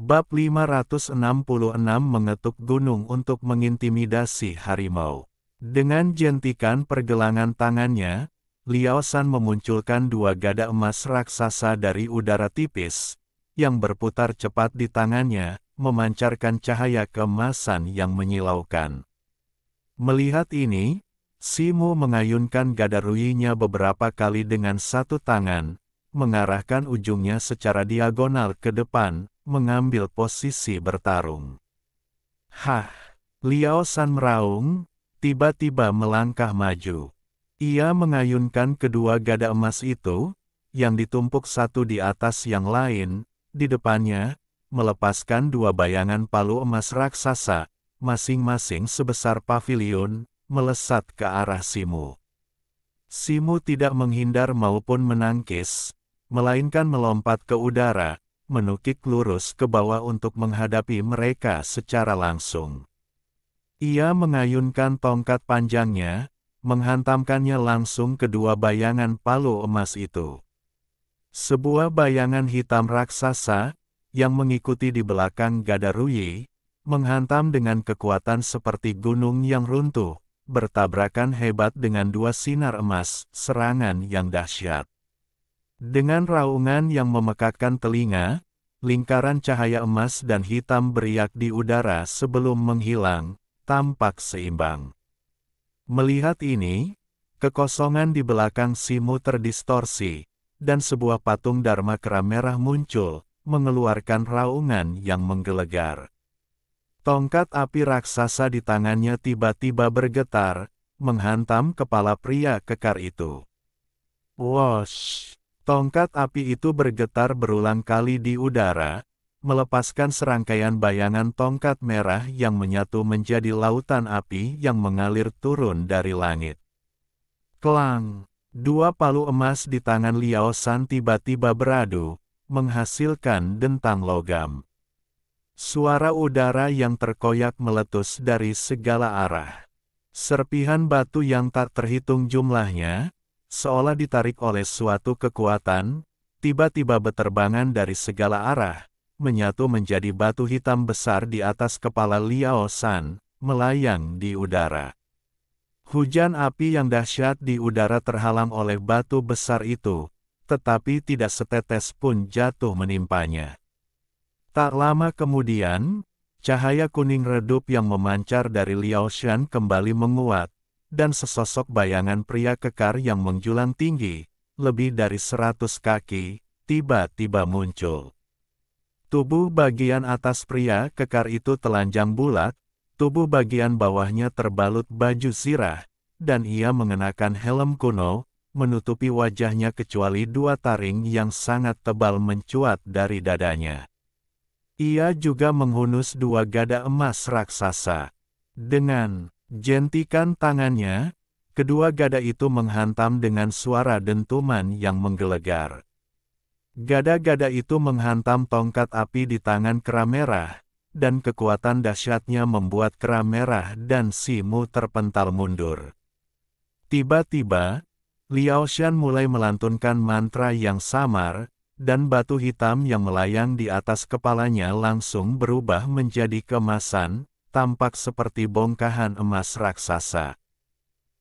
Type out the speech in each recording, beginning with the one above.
Bab 566 mengetuk gunung untuk mengintimidasi harimau. Dengan jentikan pergelangan tangannya, Liao Shan memunculkan dua gada emas raksasa dari udara tipis, yang berputar cepat di tangannya, memancarkan cahaya keemasan yang menyilaukan. Melihat ini, Simu mengayunkan gada ruyinya beberapa kali dengan satu tangan, mengarahkan ujungnya secara diagonal ke depan, mengambil posisi bertarung. Hah! Liao Shan meraung, tiba-tiba melangkah maju. Ia mengayunkan kedua gada emas itu, yang ditumpuk satu di atas yang lain, di depannya, melepaskan dua bayangan palu emas raksasa, masing-masing sebesar paviliun, melesat ke arah Simu. Simu tidak menghindar maupun menangkis, melainkan melompat ke udara, menukik lurus ke bawah untuk menghadapi mereka secara langsung. Ia mengayunkan tongkat panjangnya, menghantamkannya langsung ke dua bayangan palu emas itu. Sebuah bayangan hitam raksasa, yang mengikuti di belakang gada ruyi, menghantam dengan kekuatan seperti gunung yang runtuh, bertabrakan hebat dengan dua sinar emas, serangan yang dahsyat. Dengan raungan yang memekakkan telinga, lingkaran cahaya emas dan hitam beriak di udara sebelum menghilang, tampak seimbang. Melihat ini, kekosongan di belakang Simu terdistorsi, dan sebuah patung Dharma kera merah muncul, mengeluarkan raungan yang menggelegar. Tongkat api raksasa di tangannya tiba-tiba bergetar, menghantam kepala pria kekar itu. Wosh! Tongkat api itu bergetar berulang kali di udara, melepaskan serangkaian bayangan tongkat merah yang menyatu menjadi lautan api yang mengalir turun dari langit. Klang! Dua palu emas di tangan Liao Shan tiba-tiba beradu, menghasilkan dentang logam. Suara udara yang terkoyak meletus dari segala arah. Serpihan batu yang tak terhitung jumlahnya, seolah ditarik oleh suatu kekuatan, tiba-tiba beterbangan dari segala arah, menyatu menjadi batu hitam besar di atas kepala Liao Shan, melayang di udara. Hujan api yang dahsyat di udara terhalang oleh batu besar itu, tetapi tidak setetes pun jatuh menimpanya. Tak lama kemudian, cahaya kuning redup yang memancar dari Liao Shan kembali menguat, dan sesosok bayangan pria kekar yang menjulang tinggi, lebih dari 100 kaki, tiba-tiba muncul. Tubuh bagian atas pria kekar itu telanjang bulat, tubuh bagian bawahnya terbalut baju zirah, dan ia mengenakan helm kuno, menutupi wajahnya kecuali dua taring yang sangat tebal mencuat dari dadanya. Ia juga menghunus dua gada emas raksasa. Dengan jentikan tangannya, kedua gada itu menghantam dengan suara dentuman yang menggelegar. Gada-gada itu menghantam tongkat api di tangan kera merah, dan kekuatan dahsyatnya membuat kera merah dan Simu terpental mundur. Tiba-tiba, Liao Shan mulai melantunkan mantra yang samar, dan batu hitam yang melayang di atas kepalanya langsung berubah menjadi kemasan, tampak seperti bongkahan emas raksasa.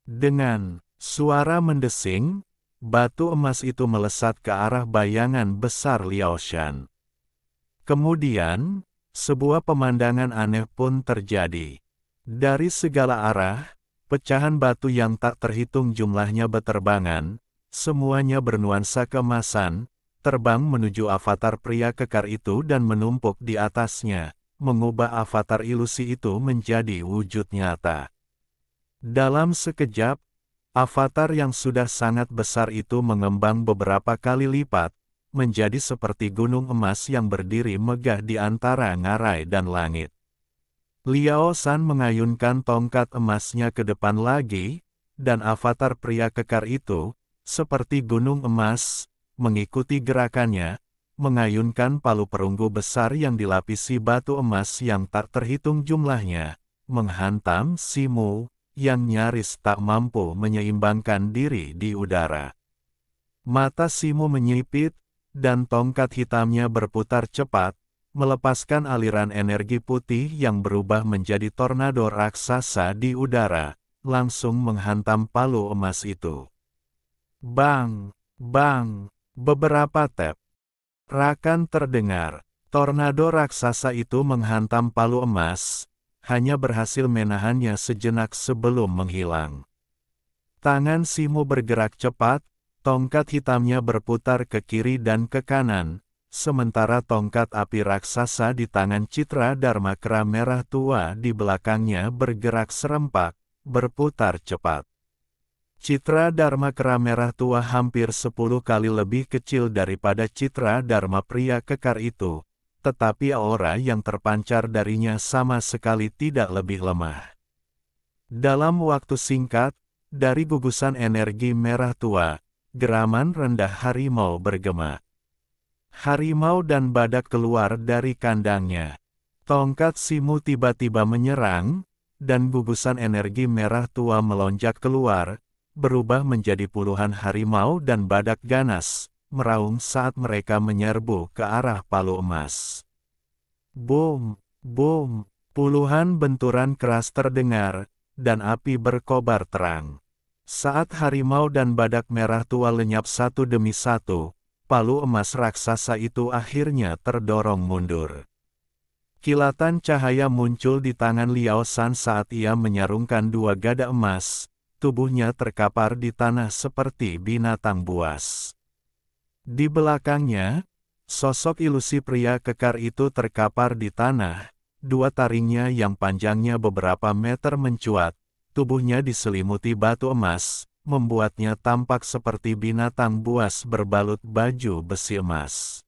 Dengan suara mendesing, batu emas itu melesat ke arah bayangan besar Liao Shan. Kemudian, sebuah pemandangan aneh pun terjadi. Dari segala arah, pecahan batu yang tak terhitung jumlahnya beterbangan, semuanya bernuansa keemasan, terbang menuju avatar pria kekar itu dan menumpuk di atasnya, mengubah avatar ilusi itu menjadi wujud nyata. Dalam sekejap, avatar yang sudah sangat besar itu mengembang beberapa kali lipat, menjadi seperti gunung emas yang berdiri megah di antara ngarai dan langit. Liao Shan mengayunkan tongkat emasnya ke depan lagi, dan avatar pria kekar itu, seperti gunung emas, mengikuti gerakannya, mengayunkan palu perunggu besar yang dilapisi batu emas yang tak terhitung jumlahnya, menghantam Simu, yang nyaris tak mampu menyeimbangkan diri di udara. Mata Simu menyipit, dan tongkat hitamnya berputar cepat, melepaskan aliran energi putih yang berubah menjadi tornado raksasa di udara, langsung menghantam palu emas itu. Bang! Bang! Beberapa tap rakan terdengar. Tornado raksasa itu menghantam palu emas, hanya berhasil menahannya sejenak sebelum menghilang. Tangan Simo bergerak cepat, tongkat hitamnya berputar ke kiri dan ke kanan, sementara tongkat api raksasa di tangan Citra Dharmakara merah tua di belakangnya bergerak serempak, berputar cepat. Citra Dharmakara merah tua hampir 10 kali lebih kecil daripada Citra Dharma pria kekar itu, tetapi aura yang terpancar darinya sama sekali tidak lebih lemah. Dalam waktu singkat, dari gugusan energi merah tua, geraman rendah harimau bergema. Harimau dan badak keluar dari kandangnya. Tongkat Simo tiba-tiba menyerang, dan gugusan energi merah tua melonjak keluar, berubah menjadi puluhan harimau dan badak ganas, meraung saat mereka menyerbu ke arah palu emas. Boom! Boom! Puluhan benturan keras terdengar, dan api berkobar terang. Saat harimau dan badak merah tua lenyap satu demi satu, palu emas raksasa itu akhirnya terdorong mundur. Kilatan cahaya muncul di tangan Liao San saat ia menyarungkan dua gada emas, tubuhnya terkapar di tanah seperti binatang buas. Di belakangnya, sosok ilusi pria kekar itu terkapar di tanah, dua taringnya yang panjangnya beberapa meter mencuat, tubuhnya diselimuti batu emas, membuatnya tampak seperti binatang buas berbalut baju besi emas.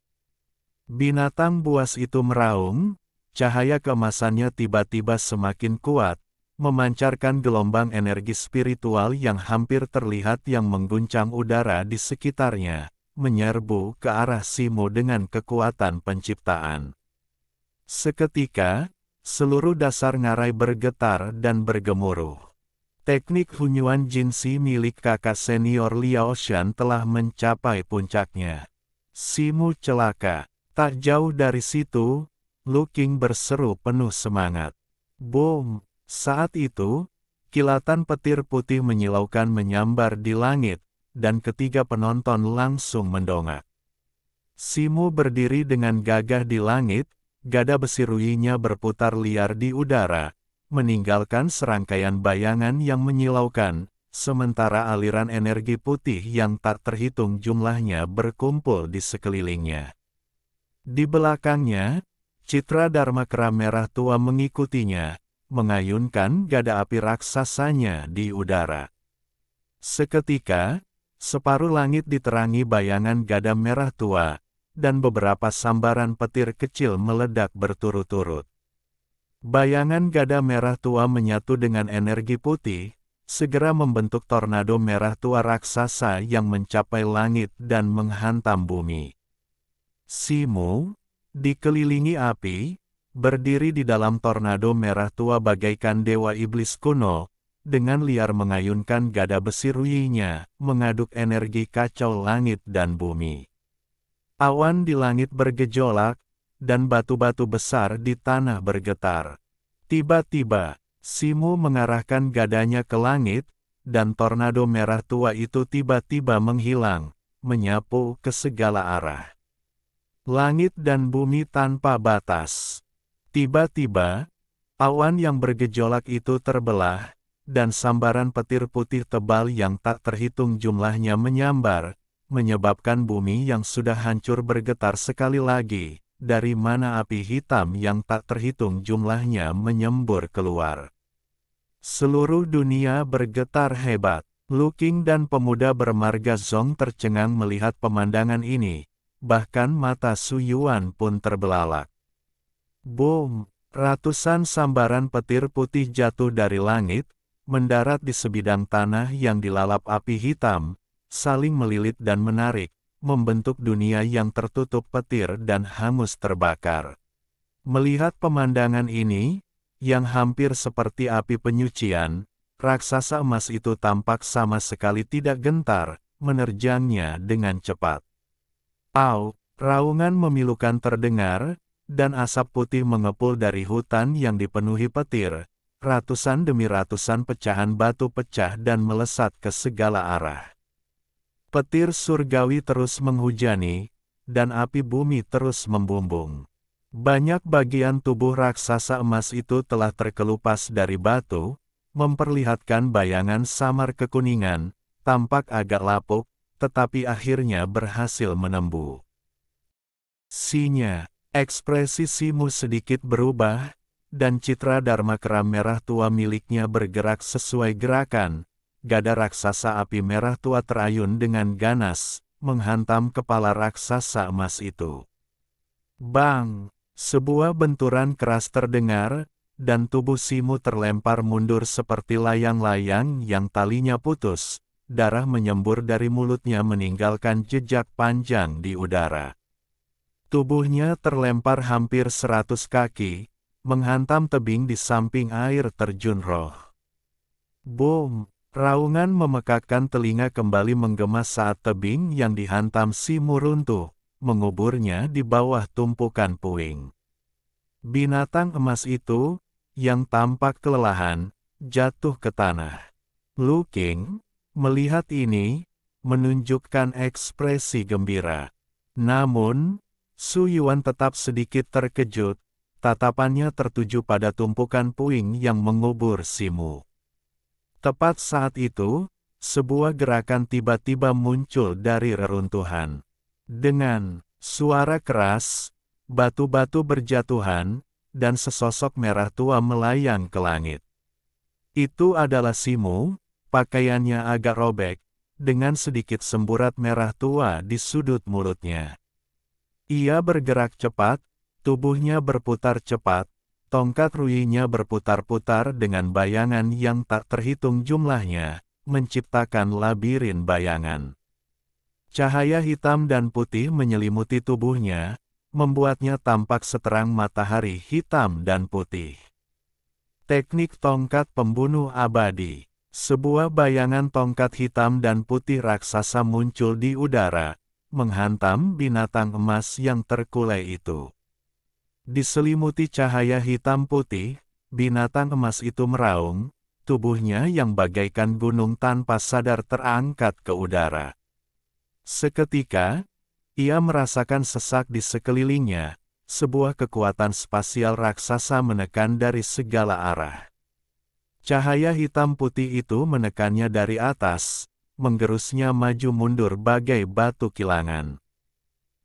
Binatang buas itu meraung, cahaya keemasannya tiba-tiba semakin kuat, memancarkan gelombang energi spiritual yang hampir terlihat yang mengguncang udara di sekitarnya, menyerbu ke arah Simo dengan kekuatan penciptaan. Seketika, seluruh dasar ngarai bergetar dan bergemuruh. Teknik Hunyuan Jinsi milik kakak senior Liao Shan telah mencapai puncaknya. Simo celaka. Tak jauh dari situ, Lu Qing berseru penuh semangat. Boom! Saat itu, kilatan petir putih menyilaukan menyambar di langit, dan ketiga penonton langsung mendongak. Simo berdiri dengan gagah di langit, gada besi ruyinya berputar liar di udara, meninggalkan serangkaian bayangan yang menyilaukan, sementara aliran energi putih yang tak terhitung jumlahnya berkumpul di sekelilingnya. Di belakangnya, Citra Dharmakara merah tua mengikutinya, mengayunkan gada api raksasanya di udara. Seketika, separuh langit diterangi bayangan gada merah tua, dan beberapa sambaran petir kecil meledak berturut-turut. Bayangan gada merah tua menyatu dengan energi putih, segera membentuk tornado merah tua raksasa yang mencapai langit dan menghantam bumi. Simo, dikelilingi api, berdiri di dalam tornado merah tua bagaikan dewa iblis kuno, dengan liar mengayunkan gada besi ruyinya, mengaduk energi kacau langit dan bumi. Awan di langit bergejolak, dan batu-batu besar di tanah bergetar. Tiba-tiba, Simo mengarahkan gadanya ke langit, dan tornado merah tua itu tiba-tiba menghilang, menyapu ke segala arah. Langit dan bumi tanpa batas. Tiba-tiba, awan yang bergejolak itu terbelah, dan sambaran petir putih tebal yang tak terhitung jumlahnya menyambar, menyebabkan bumi yang sudah hancur bergetar sekali lagi, dari mana api hitam yang tak terhitung jumlahnya menyembur keluar. Seluruh dunia bergetar hebat. Lu Qing dan pemuda bermarga Zong tercengang melihat pemandangan ini, bahkan mata Su Yuan pun terbelalak. Boom! Ratusan sambaran petir putih jatuh dari langit, mendarat di sebidang tanah yang dilalap api hitam, saling melilit dan menarik, membentuk dunia yang tertutup petir dan hangus terbakar. Melihat pemandangan ini, yang hampir seperti api penyucian, raksasa emas itu tampak sama sekali tidak gentar, menerjangnya dengan cepat. Au! Raungan memilukan terdengar, dan asap putih mengepul dari hutan yang dipenuhi petir. Ratusan demi ratusan pecahan batu pecah dan melesat ke segala arah. Petir surgawi terus menghujani, dan api bumi terus membumbung. Banyak bagian tubuh raksasa emas itu telah terkelupas dari batu, memperlihatkan bayangan samar kekuningan, tampak agak lapuk, tetapi akhirnya berhasil menembu. Sinya, ekspresi Simu sedikit berubah, dan citra Dharma Kera merah tua miliknya bergerak sesuai gerakan. Gada raksasa api merah tua terayun dengan ganas, menghantam kepala raksasa emas itu. Bang! Sebuah benturan keras terdengar, dan tubuh Simu terlempar mundur seperti layang-layang yang talinya putus. Darah menyembur dari mulutnya meninggalkan jejak panjang di udara. Tubuhnya terlempar hampir 100 kaki, menghantam tebing di samping air terjun roh. Boom! Raungan memekakkan telinga kembali menggema saat tebing yang dihantam Simu runtuh, menguburnya di bawah tumpukan puing. Binatang emas itu, yang tampak kelelahan, jatuh ke tanah. Lu King, melihat ini, menunjukkan ekspresi gembira. Namun, Su Yuan tetap sedikit terkejut. Tatapannya tertuju pada tumpukan puing yang mengubur Simu. Tepat saat itu, sebuah gerakan tiba-tiba muncul dari reruntuhan. Dengan suara keras, batu-batu berjatuhan, dan sesosok merah tua melayang ke langit. Itu adalah Simu, pakaiannya agak robek, dengan sedikit semburat merah tua di sudut mulutnya. Ia bergerak cepat, tubuhnya berputar cepat, tongkat ruyinya berputar-putar dengan bayangan yang tak terhitung jumlahnya, menciptakan labirin bayangan. Cahaya hitam dan putih menyelimuti tubuhnya, membuatnya tampak seterang matahari hitam dan putih. Teknik tongkat pembunuh abadi. Sebuah bayangan tongkat hitam dan putih raksasa muncul di udara, menghantam binatang emas yang terkulai itu. Diselimuti cahaya hitam putih, binatang emas itu meraung, tubuhnya yang bagaikan gunung tanpa sadar terangkat ke udara. Seketika, ia merasakan sesak di sekelilingnya, sebuah kekuatan spasial raksasa menekan dari segala arah. Cahaya hitam putih itu menekannya dari atas, menggerusnya maju mundur bagai batu kilangan.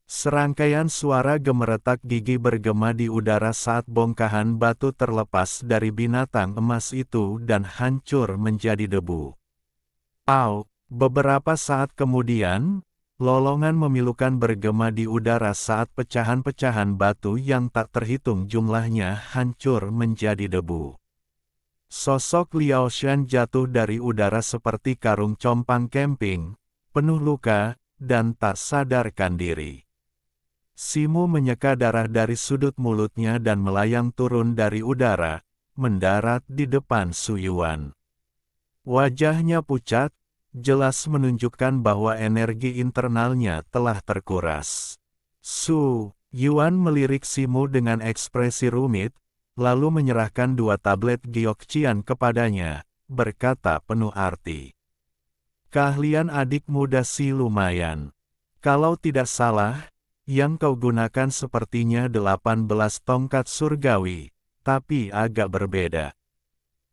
Serangkaian suara gemeretak gigi bergema di udara saat bongkahan batu terlepas dari binatang emas itu dan hancur menjadi debu. Au! Beberapa saat kemudian, lolongan memilukan bergema di udara saat pecahan-pecahan batu yang tak terhitung jumlahnya hancur menjadi debu. Sosok Liao Shan jatuh dari udara seperti karung compang camping, penuh luka, dan tak sadarkan diri. Simu menyeka darah dari sudut mulutnya dan melayang turun dari udara, mendarat di depan Su Yuan. Wajahnya pucat, jelas menunjukkan bahwa energi internalnya telah terkuras. Su Yuan melirik Simu dengan ekspresi rumit, lalu menyerahkan 2 tablet Gyokcian kepadanya, berkata penuh arti. Keahlian adik muda si lumayan. Kalau tidak salah, yang kau gunakan sepertinya 18 tongkat surgawi, tapi agak berbeda.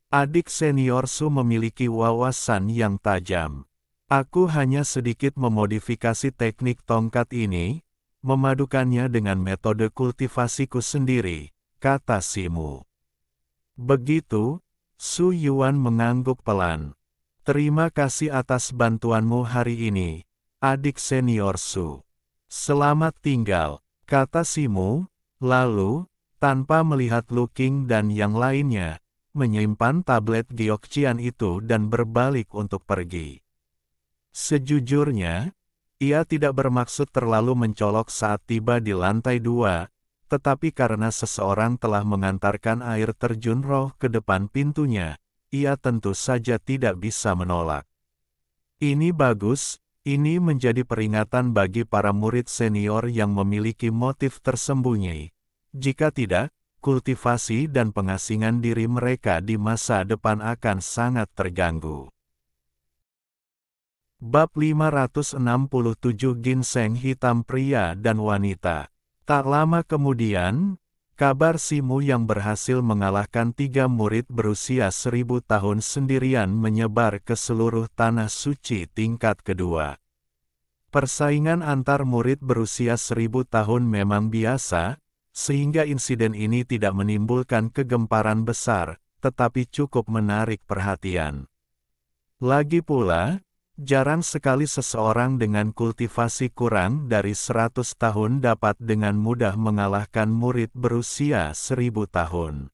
Adik senior Su memiliki wawasan yang tajam. Aku hanya sedikit memodifikasi teknik tongkat ini, memadukannya dengan metode kultivasiku sendiri, kata Simu. Begitu, Su Yuan mengangguk pelan. Terima kasih atas bantuanmu hari ini, adik senior Su. Selamat tinggal, kata Simu, lalu, tanpa melihat Lu King dan yang lainnya, menyimpan tablet Gyokcian itu dan berbalik untuk pergi. Sejujurnya, ia tidak bermaksud terlalu mencolok saat tiba di lantai 2, tetapi karena seseorang telah mengantarkan air terjun roh ke depan pintunya, ia tentu saja tidak bisa menolak. Ini bagus. Ini menjadi peringatan bagi para murid senior yang memiliki motif tersembunyi. Jika tidak, kultivasi dan pengasingan diri mereka di masa depan akan sangat terganggu. Bab 567 Ginseng Hitam Pria dan Wanita. Tak lama kemudian, kabar Simu yang berhasil mengalahkan 3 murid berusia 1000 tahun sendirian menyebar ke seluruh tanah suci tingkat kedua. Persaingan antar murid berusia 1000 tahun memang biasa, sehingga insiden ini tidak menimbulkan kegemparan besar, tetapi cukup menarik perhatian. Lagi pula, jarang sekali seseorang dengan kultivasi kurang dari 100 tahun dapat dengan mudah mengalahkan murid berusia 1000 tahun.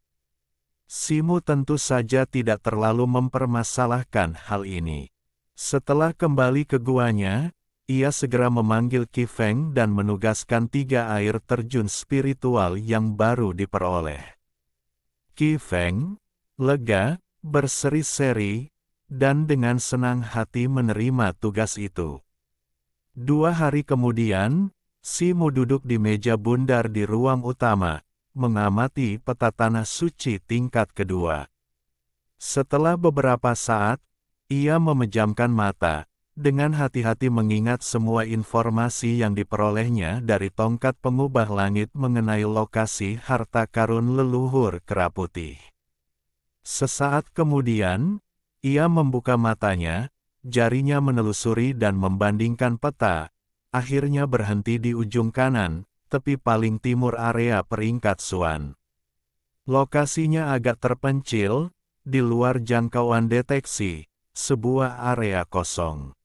Simu tentu saja tidak terlalu mempermasalahkan hal ini. Setelah kembali ke guanya, ia segera memanggil Qi Feng dan menugaskan 3 air terjun spiritual yang baru diperoleh. Qi Feng, lega, berseri-seri, dan dengan senang hati menerima tugas itu. 2 hari kemudian, Simu duduk di meja bundar di ruang utama, mengamati peta tanah suci tingkat kedua. Setelah beberapa saat, ia memejamkan mata, dengan hati-hati mengingat semua informasi yang diperolehnya dari tongkat pengubah langit mengenai lokasi harta karun leluhur kera putih. Sesaat kemudian, ia membuka matanya, jarinya menelusuri dan membandingkan peta, akhirnya berhenti di ujung kanan, tepi paling timur area peringkat Suan. Lokasinya agak terpencil, di luar jangkauan deteksi, sebuah area kosong.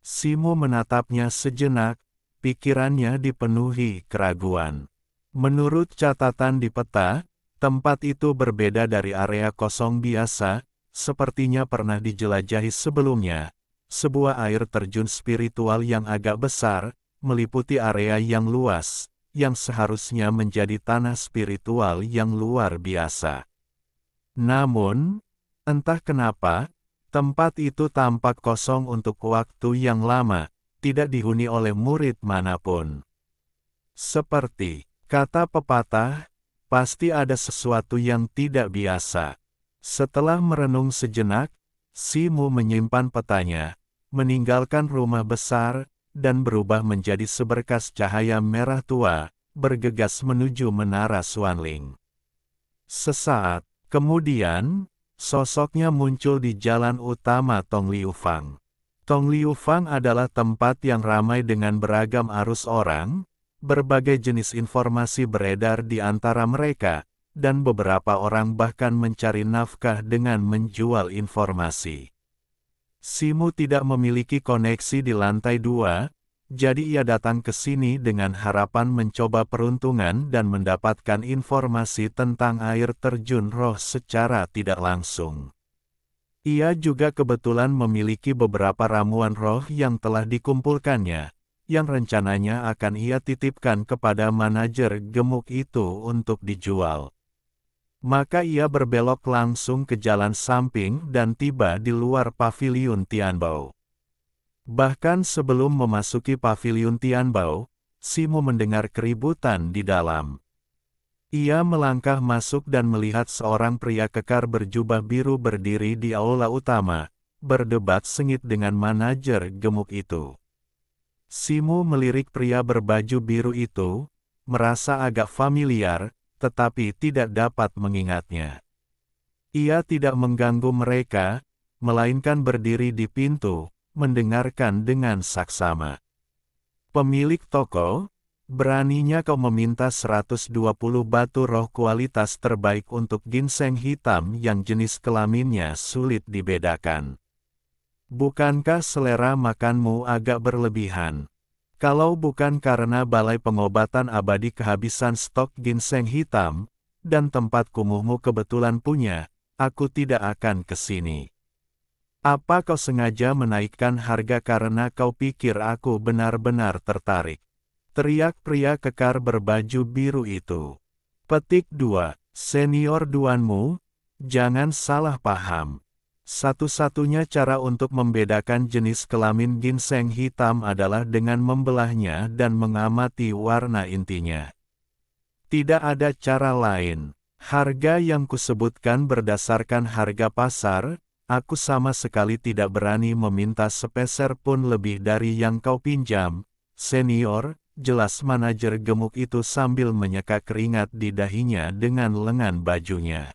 Simu menatapnya sejenak, pikirannya dipenuhi keraguan. Menurut catatan di peta, tempat itu berbeda dari area kosong biasa, sepertinya pernah dijelajahi sebelumnya. Sebuah air terjun spiritual yang agak besar, meliputi area yang luas, yang seharusnya menjadi tanah spiritual yang luar biasa. Namun, entah kenapa, tempat itu tampak kosong untuk waktu yang lama, tidak dihuni oleh murid manapun. Seperti kata pepatah, pasti ada sesuatu yang tidak biasa. Setelah merenung sejenak, Simu menyimpan petanya, meninggalkan rumah besar, dan berubah menjadi seberkas cahaya merah tua, bergegas menuju menara Xuanling. Sesaat kemudian, sosoknya muncul di jalan utama Tongliufang. Tongliufang adalah tempat yang ramai dengan beragam arus orang, berbagai jenis informasi beredar di antara mereka, dan beberapa orang bahkan mencari nafkah dengan menjual informasi. Simu tidak memiliki koneksi di lantai 2, jadi ia datang ke sini dengan harapan mencoba peruntungan dan mendapatkan informasi tentang air terjun roh secara tidak langsung. Ia juga kebetulan memiliki beberapa ramuan roh yang telah dikumpulkannya, yang rencananya akan ia titipkan kepada manajer gemuk itu untuk dijual. Maka ia berbelok langsung ke jalan samping dan tiba di luar paviliun Tianbao. Bahkan sebelum memasuki paviliun Tianbao, Simu mendengar keributan di dalam. Ia melangkah masuk dan melihat seorang pria kekar berjubah biru berdiri di aula utama, berdebat sengit dengan manajer gemuk itu. Simu melirik pria berbaju biru itu, merasa agak familiar, tetapi tidak dapat mengingatnya. Ia tidak mengganggu mereka, melainkan berdiri di pintu, mendengarkan dengan saksama. Pemilik toko, beraninya kau meminta 120 batu roh kualitas terbaik untuk ginseng hitam yang jenis kelaminnya sulit dibedakan. Bukankah selera makanmu agak berlebihan? Kalau bukan karena Balai Pengobatan Abadi kehabisan stok ginseng hitam, dan tempat kumuhmu kebetulan punya, aku tidak akan ke sini. Apa kau sengaja menaikkan harga karena kau pikir aku benar-benar tertarik? Teriak pria kekar berbaju biru itu. Petik 2. Senior duanmu, jangan salah paham. Satu-satunya cara untuk membedakan jenis kelamin ginseng hitam adalah dengan membelahnya dan mengamati warna intinya. Tidak ada cara lain. Harga yang kusebutkan berdasarkan harga pasar, aku sama sekali tidak berani meminta sepeser pun lebih dari yang kau pinjam, senior, jelas manajer gemuk itu sambil menyeka keringat di dahinya dengan lengan bajunya.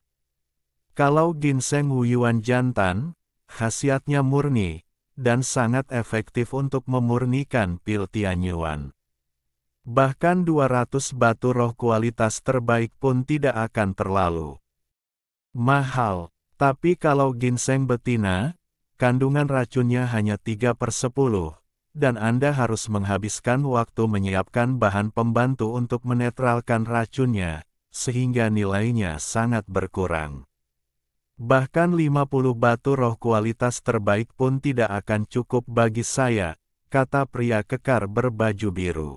Kalau ginseng Wuyuan jantan, khasiatnya murni, dan sangat efektif untuk memurnikan pil Tianyuan. Bahkan 200 batu roh kualitas terbaik pun tidak akan terlalu mahal. Tapi kalau ginseng betina, kandungan racunnya hanya 3/10, dan Anda harus menghabiskan waktu menyiapkan bahan pembantu untuk menetralkan racunnya, sehingga nilainya sangat berkurang. Bahkan 50 batu roh kualitas terbaik pun tidak akan cukup bagi saya, kata pria kekar berbaju biru.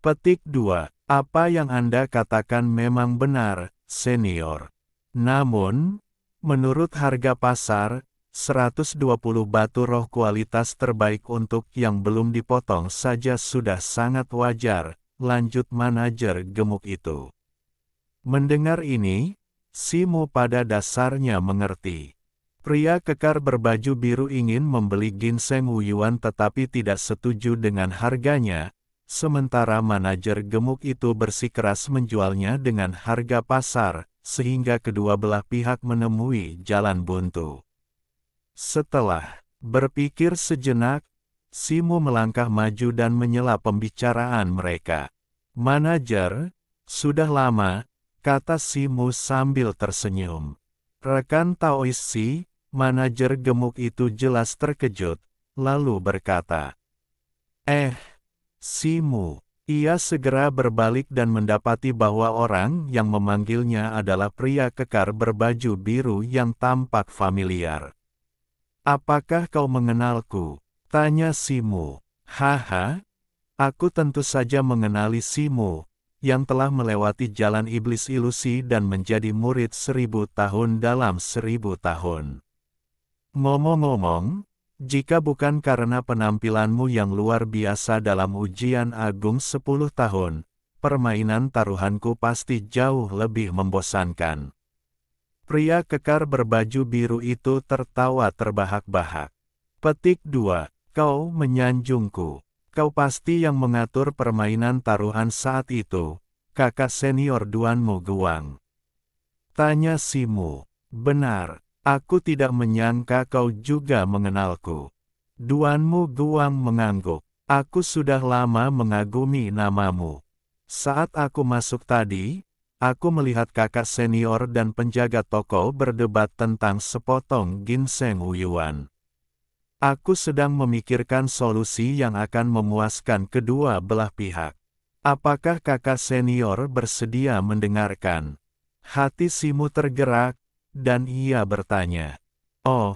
Petik 2. Apa yang Anda katakan memang benar, senior. Namun, menurut harga pasar, 120 batu roh kualitas terbaik untuk yang belum dipotong saja sudah sangat wajar, lanjut manajer gemuk itu. Mendengar ini, Simu pada dasarnya mengerti. Pria kekar berbaju biru ingin membeli ginseng Wuyuan tetapi tidak setuju dengan harganya, sementara manajer gemuk itu bersikeras menjualnya dengan harga pasar, sehingga kedua belah pihak menemui jalan buntu. Setelah berpikir sejenak, Simu melangkah maju dan menyela pembicaraan mereka. Manajer, sudah lama, kata Simu sambil tersenyum. Rekan Taois Si, manajer gemuk itu jelas terkejut, lalu berkata, Simu. Ia segera berbalik dan mendapati bahwa orang yang memanggilnya adalah pria kekar berbaju biru yang tampak familiar. Apakah kau mengenalku? Tanya Simu. Haha, aku tentu saja mengenali Simu, yang telah melewati jalan iblis ilusi dan menjadi murid 1000 tahun dalam 1000 tahun. Ngomong-ngomong, jika bukan karena penampilanmu yang luar biasa dalam ujian agung 10 tahun, permainan taruhanku pasti jauh lebih membosankan. Pria kekar berbaju biru itu tertawa terbahak-bahak. Petik 2. Kau menyanjungku. Kau pasti yang mengatur permainan taruhan saat itu, kakak senior Duanmu Guang. Tanya Simu. Benar. Aku tidak menyangka kau juga mengenalku. Duanmu Guang mengangguk. Aku sudah lama mengagumi namamu. Saat aku masuk tadi, aku melihat kakak senior dan penjaga toko berdebat tentang sepotong ginseng Wuyuan. Aku sedang memikirkan solusi yang akan memuaskan kedua belah pihak. Apakah kakak senior bersedia mendengarkan? Hati Simu tergerak, dan ia bertanya, "Oh,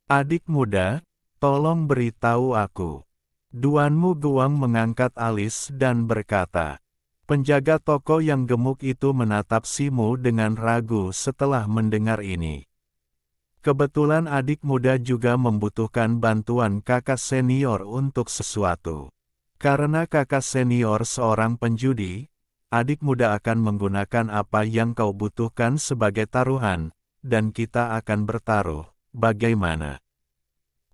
adik muda, tolong beritahu aku." Duanmu Guang mengangkat alis dan berkata. Penjaga toko yang gemuk itu menatap Simu dengan ragu setelah mendengar ini. Kebetulan adik muda juga membutuhkan bantuan kakak senior untuk sesuatu. Karena kakak senior seorang penjudi, adik muda akan menggunakan apa yang kau butuhkan sebagai taruhan, dan kita akan bertaruh, bagaimana?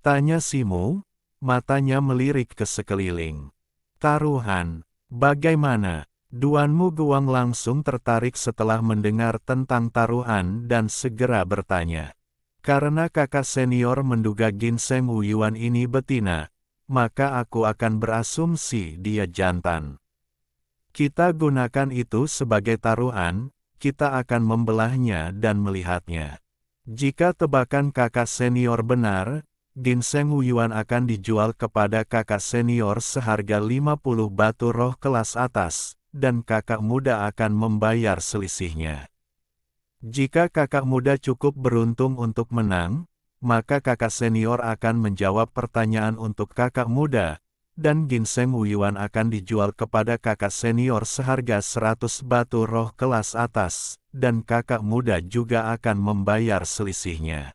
Tanya Simu, matanya melirik ke sekeliling. Taruhan, bagaimana? Duanmu Guang langsung tertarik setelah mendengar tentang taruhan dan segera bertanya. Karena kakak senior menduga ginseng Wuyuan ini betina, maka aku akan berasumsi dia jantan. Kita gunakan itu sebagai taruhan, kita akan membelahnya dan melihatnya. Jika tebakan kakak senior benar, ginseng Wuyuan akan dijual kepada kakak senior seharga 50 batu roh kelas atas, dan kakak muda akan membayar selisihnya. Jika kakak muda cukup beruntung untuk menang, maka kakak senior akan menjawab pertanyaan untuk kakak muda, dan ginseng Wuyuan akan dijual kepada kakak senior seharga 100 batu roh kelas atas, dan kakak muda juga akan membayar selisihnya.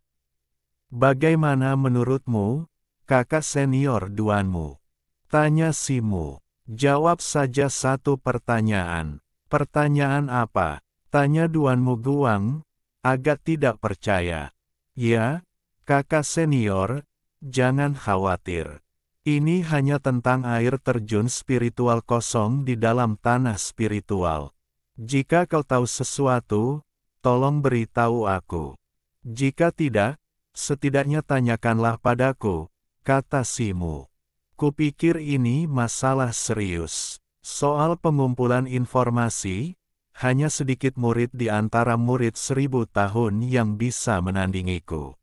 Bagaimana menurutmu, kakak senior Duanmu? Tanya Simu. Jawab saja satu pertanyaan. Pertanyaan apa? Tanya Duan Muguang, agak tidak percaya. Ya, kakak senior, jangan khawatir. Ini hanya tentang air terjun spiritual kosong di dalam tanah spiritual. Jika kau tahu sesuatu, tolong beritahu aku. Jika tidak, setidaknya tanyakanlah padaku, kata Simu. Kupikir ini masalah serius. Soal pengumpulan informasi, hanya sedikit murid di antara murid 1000 tahun yang bisa menandingiku.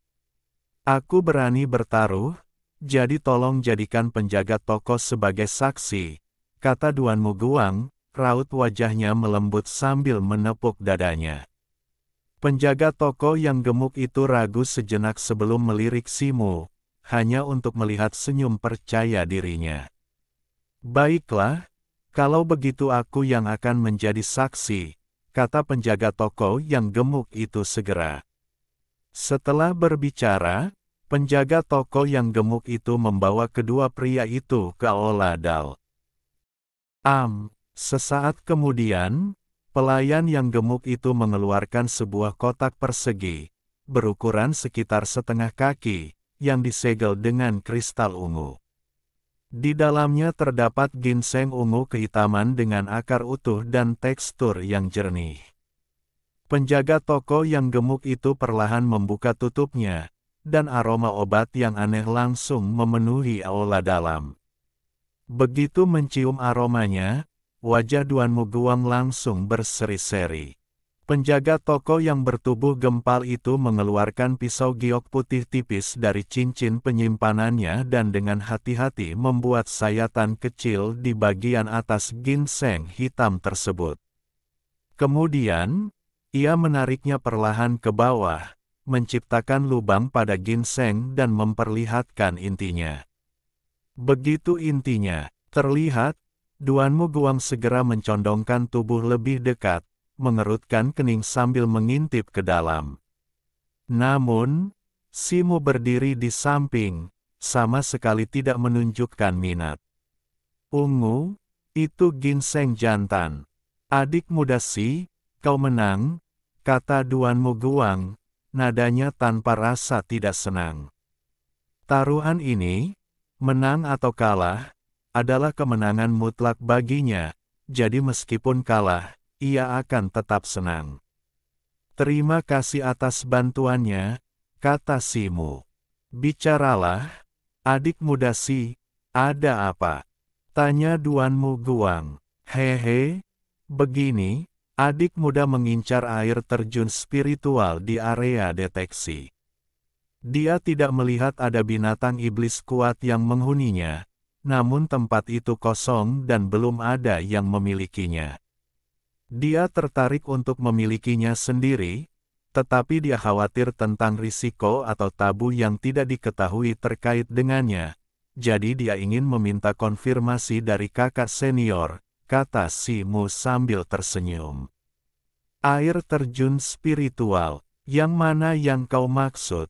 Aku berani bertaruh, jadi tolong jadikan penjaga toko sebagai saksi, kata Duan Muguang, raut wajahnya melembut sambil menepuk dadanya. Penjaga toko yang gemuk itu ragu sejenak sebelum melirik Simu, hanya untuk melihat senyum percaya dirinya. Baiklah, kalau begitu aku yang akan menjadi saksi, kata penjaga toko yang gemuk itu segera. Setelah berbicara, penjaga toko yang gemuk itu membawa kedua pria itu ke aula dal. Sesaat kemudian, pelayan yang gemuk itu mengeluarkan sebuah kotak persegi, berukuran sekitar setengah kaki, yang disegel dengan kristal ungu. Di dalamnya terdapat ginseng ungu kehitaman dengan akar utuh dan tekstur yang jernih. Penjaga toko yang gemuk itu perlahan membuka tutupnya, dan aroma obat yang aneh langsung memenuhi aula dalam. Begitu mencium aromanya, wajah Duan Muguang langsung berseri-seri. Penjaga toko yang bertubuh gempal itu mengeluarkan pisau giok putih tipis dari cincin penyimpanannya dan dengan hati-hati membuat sayatan kecil di bagian atas ginseng hitam tersebut. Kemudian, ia menariknya perlahan ke bawah, menciptakan lubang pada ginseng dan memperlihatkan intinya. Begitu intinya terlihat, Duan Muguang segera mencondongkan tubuh lebih dekat, mengerutkan kening sambil mengintip ke dalam. Namun, Simu berdiri di samping, sama sekali tidak menunjukkan minat. Ungu, itu ginseng jantan. Adik muda Si, kau menang, kata Duan Muguang, nadanya tanpa rasa tidak senang. Taruhan ini, menang atau kalah, adalah kemenangan mutlak baginya, jadi meskipun kalah, ia akan tetap senang. Terima kasih atas bantuannya, kata Simu. Bicaralah, adik muda Si, ada apa? Tanya Duan Muguang. Hehe, begini, adik muda mengincar air terjun spiritual di area deteksi. Dia tidak melihat ada binatang iblis kuat yang menghuninya, namun tempat itu kosong dan belum ada yang memilikinya. Dia tertarik untuk memilikinya sendiri, tetapi dia khawatir tentang risiko atau tabu yang tidak diketahui terkait dengannya, jadi dia ingin meminta konfirmasi dari kakak senior, kata Simu sambil tersenyum. Air terjun spiritual, yang mana yang kau maksud?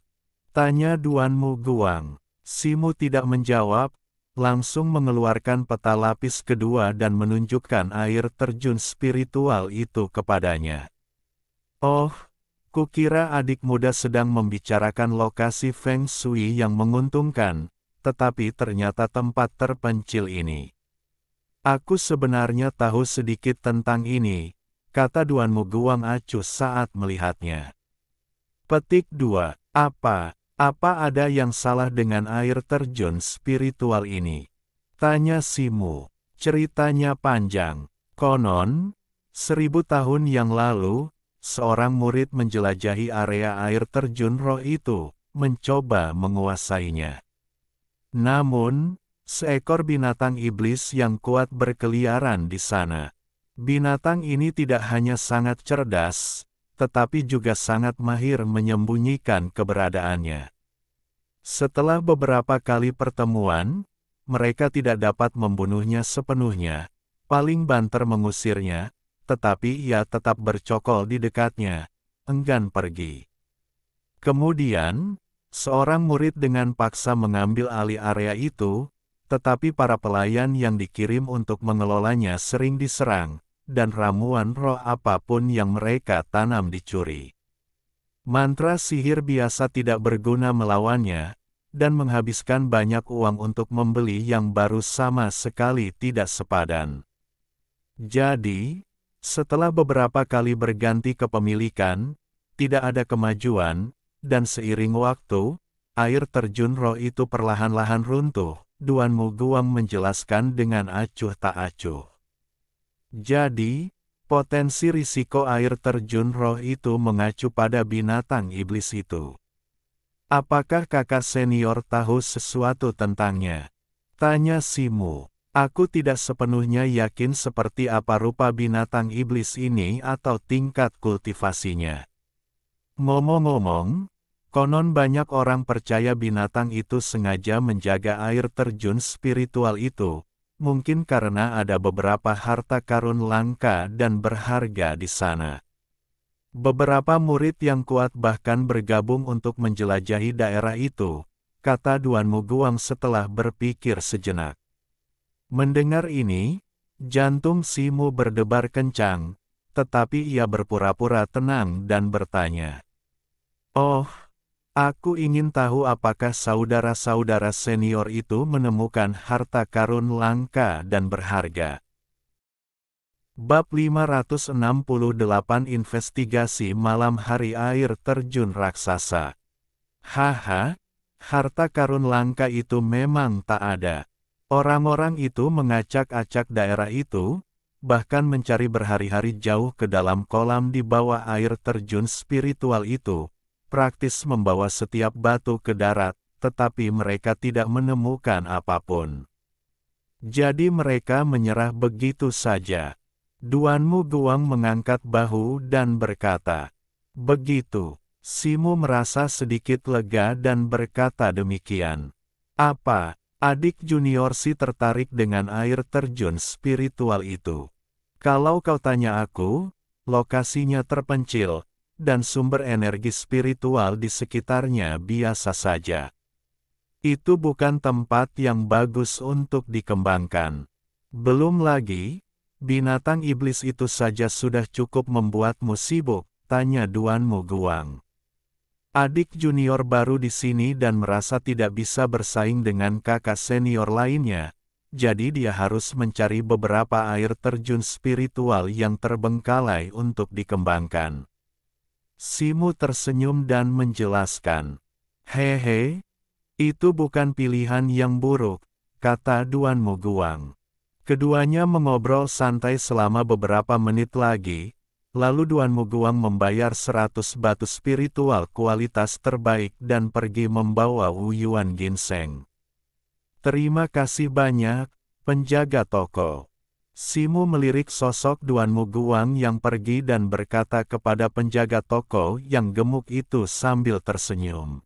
Tanya Duan Muguang. Simu tidak menjawab, langsung mengeluarkan peta lapis kedua dan menunjukkan air terjun spiritual itu kepadanya. Oh, kukira adik muda sedang membicarakan lokasi Feng Shui yang menguntungkan, tetapi ternyata tempat terpencil ini. Aku sebenarnya tahu sedikit tentang ini, kata Duan Muguang acuh saat melihatnya. Petik 2. Apa ada yang salah dengan air terjun spiritual ini? Tanya Simu. Ceritanya panjang. Konon, 1000 tahun yang lalu, seorang murid menjelajahi area air terjun roh itu, mencoba menguasainya. Namun, seekor binatang iblis yang kuat berkeliaran di sana. Binatang ini tidak hanya sangat cerdas, tetapi juga sangat mahir menyembunyikan keberadaannya. Setelah beberapa kali pertemuan, mereka tidak dapat membunuhnya sepenuhnya, paling banter mengusirnya, tetapi ia tetap bercokol di dekatnya, enggan pergi. Kemudian, seorang murid dengan paksa mengambil alih area itu, tetapi para pelayan yang dikirim untuk mengelolanya sering diserang, dan ramuan roh apapun yang mereka tanam dicuri. Mantra sihir biasa tidak berguna melawannya, dan menghabiskan banyak uang untuk membeli yang baru sama sekali tidak sepadan. Jadi, setelah beberapa kali berganti kepemilikan, tidak ada kemajuan, dan seiring waktu, air terjun roh itu perlahan-lahan runtuh, Duan Muguang menjelaskan dengan acuh tak acuh. Jadi, potensi risiko air terjun roh itu mengacu pada binatang iblis itu. Apakah kakak senior tahu sesuatu tentangnya? Tanya Simu. Aku tidak sepenuhnya yakin seperti apa rupa binatang iblis ini atau tingkat kultivasinya. Ngomong-ngomong, konon banyak orang percaya binatang itu sengaja menjaga air terjun spiritual itu, mungkin karena ada beberapa harta karun langka dan berharga di sana. Beberapa murid yang kuat bahkan bergabung untuk menjelajahi daerah itu, kata Duan Muguang setelah berpikir sejenak. Mendengar ini, jantung Simu berdebar kencang, tetapi ia berpura-pura tenang dan bertanya. Oh, aku ingin tahu apakah saudara-saudara senior itu menemukan harta karun langka dan berharga. Bab 568 Investigasi Malam Hari Air Terjun Raksasa. Haha, harta karun langka itu memang tak ada. Orang-orang itu mengacak-acak daerah itu, bahkan mencari berhari-hari jauh ke dalam kolam di bawah air terjun spiritual itu, praktis membawa setiap batu ke darat, tetapi mereka tidak menemukan apapun. Jadi mereka menyerah begitu saja. Duan Muguang mengangkat bahu dan berkata, begitu. Simu merasa sedikit lega dan berkata demikian. Apa? Adik junior si tertarik dengan air terjun spiritual itu. Kalau kau tanya aku, lokasinya terpencil, dan sumber energi spiritual di sekitarnya biasa saja. Itu bukan tempat yang bagus untuk dikembangkan. Belum lagi, binatang iblis itu saja sudah cukup membuatmu sibuk, tanya Duan Muguang. Adik junior baru di sini dan merasa tidak bisa bersaing dengan kakak senior lainnya, jadi dia harus mencari beberapa air terjun spiritual yang terbengkalai untuk dikembangkan. Simu tersenyum dan menjelaskan. Hehe, itu bukan pilihan yang buruk, kata Duan Muguang. Keduanya mengobrol santai selama beberapa menit lagi. Lalu Duan Muguang membayar 100 batu spiritual kualitas terbaik dan pergi membawa Wu Yuan ginseng. Terima kasih banyak, penjaga toko. Simu melirik sosok Duan Muguang yang pergi dan berkata kepada penjaga toko yang gemuk itu sambil tersenyum.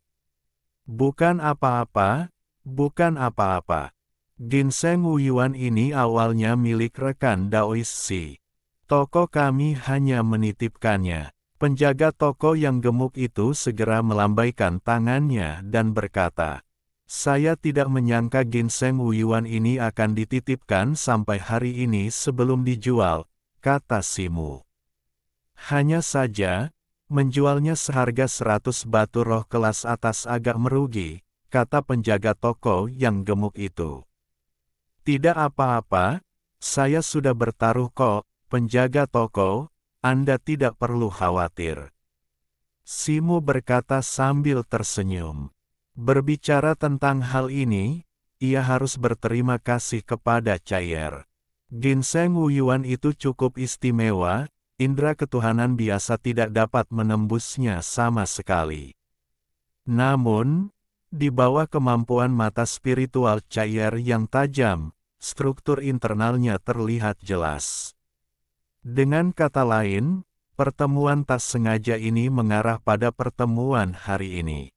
Bukan apa-apa, bukan apa-apa. Ginseng Wu Yuan ini awalnya milik rekan Daois Si. Toko kami hanya menitipkannya. Penjaga toko yang gemuk itu segera melambaikan tangannya dan berkata, saya tidak menyangka ginseng Wu Yuan ini akan dititipkan sampai hari ini sebelum dijual, kata Simu. Hanya saja, menjualnya seharga 100 batu roh kelas atas agak merugi, kata penjaga toko yang gemuk itu. Tidak apa-apa, saya sudah bertaruh kok. Penjaga toko, Anda tidak perlu khawatir. Simu berkata sambil tersenyum. Berbicara tentang hal ini, ia harus berterima kasih kepada Cair. Ginseng Wu Yuan itu cukup istimewa, indera ketuhanan biasa tidak dapat menembusnya sama sekali. Namun, di bawah kemampuan mata spiritual Cair yang tajam, struktur internalnya terlihat jelas. Dengan kata lain, pertemuan tak sengaja ini mengarah pada pertemuan hari ini.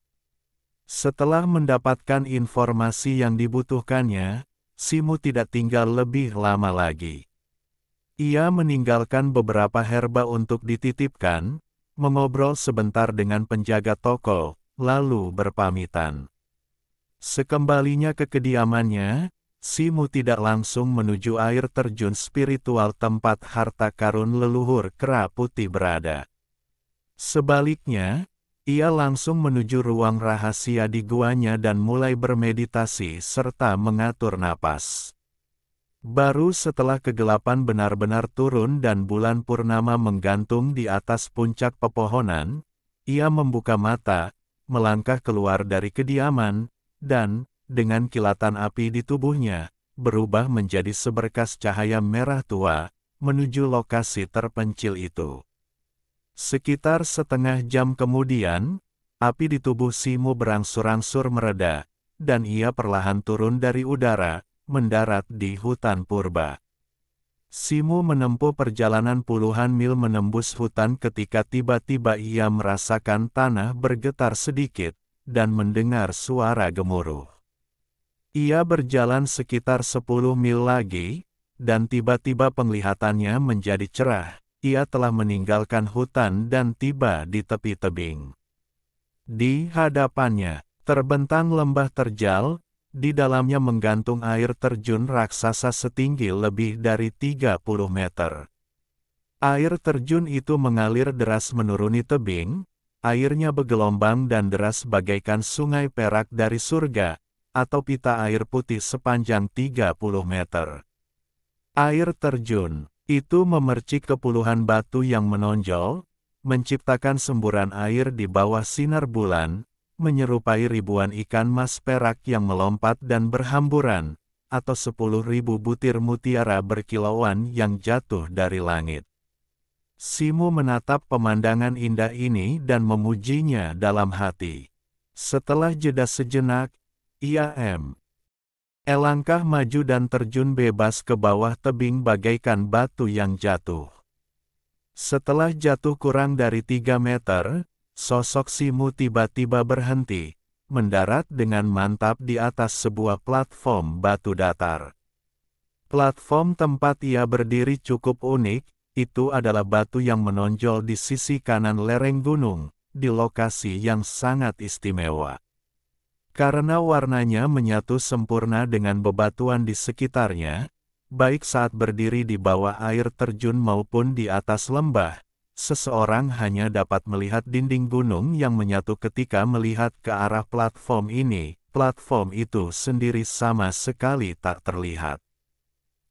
Setelah mendapatkan informasi yang dibutuhkannya, Simu tidak tinggal lebih lama lagi. Ia meninggalkan beberapa herba untuk dititipkan, mengobrol sebentar dengan penjaga toko, lalu berpamitan. Sekembalinya ke kediamannya, Simu tidak langsung menuju air terjun spiritual tempat harta karun leluhur kera putih berada. Sebaliknya, ia langsung menuju ruang rahasia di guanya dan mulai bermeditasi serta mengatur napas. Baru setelah kegelapan benar-benar turun dan bulan purnama menggantung di atas puncak pepohonan, ia membuka mata, melangkah keluar dari kediaman, dan, dengan kilatan api di tubuhnya, berubah menjadi seberkas cahaya merah tua, menuju lokasi terpencil itu. Sekitar setengah jam kemudian, api di tubuh Simu berangsur-angsur mereda, dan ia perlahan turun dari udara, mendarat di hutan purba. Simu menempuh perjalanan puluhan mil menembus hutan ketika tiba-tiba ia merasakan tanah bergetar sedikit, dan mendengar suara gemuruh. Ia berjalan sekitar 10 mil lagi, dan tiba-tiba penglihatannya menjadi cerah. Ia telah meninggalkan hutan dan tiba di tepi tebing. Di hadapannya, terbentang lembah terjal, di dalamnya menggantung air terjun raksasa setinggi lebih dari 30 meter. Air terjun itu mengalir deras menuruni tebing, airnya bergelombang dan deras bagaikan sungai perak dari surga, atau pita air putih sepanjang 30 meter. Air terjun itu memercik ke puluhan batu yang menonjol, menciptakan semburan air di bawah sinar bulan, menyerupai ribuan ikan mas perak yang melompat dan berhamburan, atau 10.000 butir mutiara berkilauan yang jatuh dari langit. Simu menatap pemandangan indah ini dan memujinya dalam hati. Setelah jeda sejenak, ia langkah maju dan terjun bebas ke bawah tebing bagaikan batu yang jatuh. Setelah jatuh kurang dari 3 meter, sosok Simu tiba-tiba berhenti, mendarat dengan mantap di atas sebuah platform batu datar. Platform tempat ia berdiri cukup unik, itu adalah batu yang menonjol di sisi kanan lereng gunung, di lokasi yang sangat istimewa. Karena warnanya menyatu sempurna dengan bebatuan di sekitarnya, baik saat berdiri di bawah air terjun maupun di atas lembah, seseorang hanya dapat melihat dinding gunung yang menyatu ketika melihat ke arah platform ini. Platform itu sendiri sama sekali tak terlihat.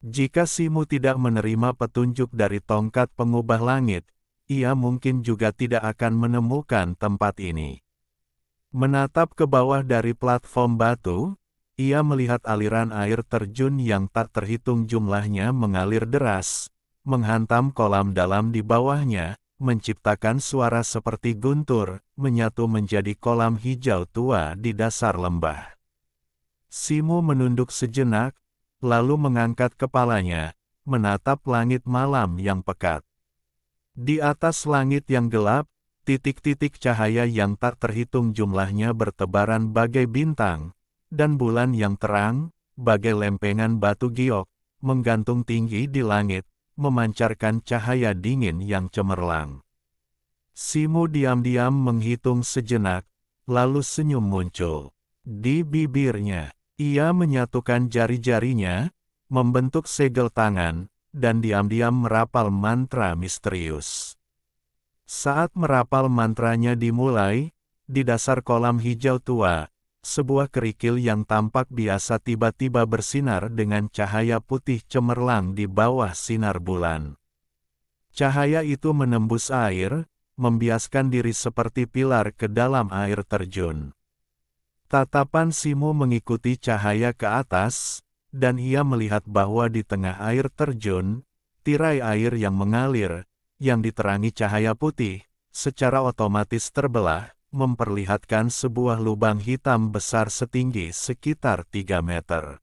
Jika Simu tidak menerima petunjuk dari tongkat pengubah langit, ia mungkin juga tidak akan menemukan tempat ini. Menatap ke bawah dari platform batu, ia melihat aliran air terjun yang tak terhitung jumlahnya mengalir deras, menghantam kolam dalam di bawahnya, menciptakan suara seperti guntur, menyatu menjadi kolam hijau tua di dasar lembah. Simu menunduk sejenak, lalu mengangkat kepalanya, menatap langit malam yang pekat. Di atas langit yang gelap, titik-titik cahaya yang tak terhitung jumlahnya bertebaran bagai bintang, dan bulan yang terang, bagai lempengan batu giok, menggantung tinggi di langit, memancarkan cahaya dingin yang cemerlang. Simu diam-diam menghitung sejenak, lalu senyum muncul. Di bibirnya, ia menyatukan jari-jarinya, membentuk segel tangan, dan diam-diam merapal mantra misterius. Saat merapal mantranya dimulai, di dasar kolam hijau tua, sebuah kerikil yang tampak biasa tiba-tiba bersinar dengan cahaya putih cemerlang di bawah sinar bulan. Cahaya itu menembus air, membiaskan diri seperti pilar ke dalam air terjun. Tatapan Simu mengikuti cahaya ke atas, dan ia melihat bahwa di tengah air terjun, tirai air yang mengalir, yang diterangi cahaya putih, secara otomatis terbelah, memperlihatkan sebuah lubang hitam besar setinggi sekitar 3 meter.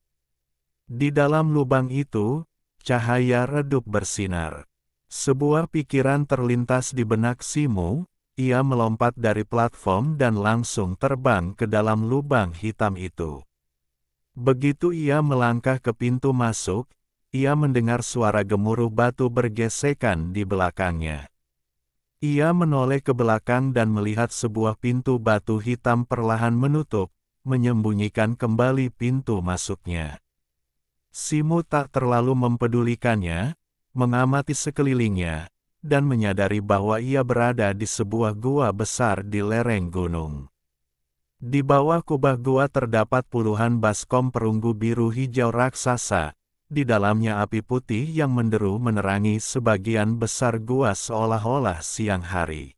Di dalam lubang itu, cahaya redup bersinar. Sebuah pikiran terlintas di benak Simu, ia melompat dari platform dan langsung terbang ke dalam lubang hitam itu. Begitu ia melangkah ke pintu masuk, ia mendengar suara gemuruh batu bergesekan di belakangnya. Ia menoleh ke belakang dan melihat sebuah pintu batu hitam perlahan menutup, menyembunyikan kembali pintu masuknya. Simu tak terlalu mempedulikannya, mengamati sekelilingnya, dan menyadari bahwa ia berada di sebuah gua besar di lereng gunung. Di bawah kubah gua terdapat puluhan baskom perunggu biru hijau raksasa. Di dalamnya api putih yang menderu menerangi sebagian besar gua seolah-olah siang hari.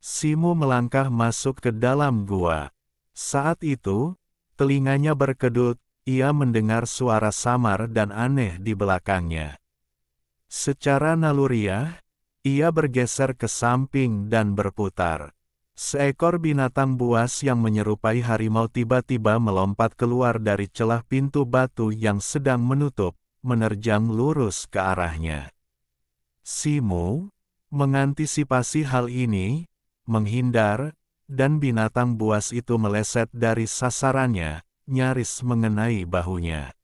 Simu melangkah masuk ke dalam gua. Saat itu, telinganya berkedut, ia mendengar suara samar dan aneh di belakangnya. Secara naluriah, ia bergeser ke samping dan berputar. Seekor binatang buas yang menyerupai harimau tiba-tiba melompat keluar dari celah pintu batu yang sedang menutup, menerjang lurus ke arahnya. Simu mengantisipasi hal ini, menghindar, dan binatang buas itu meleset dari sasarannya, nyaris mengenai bahunya.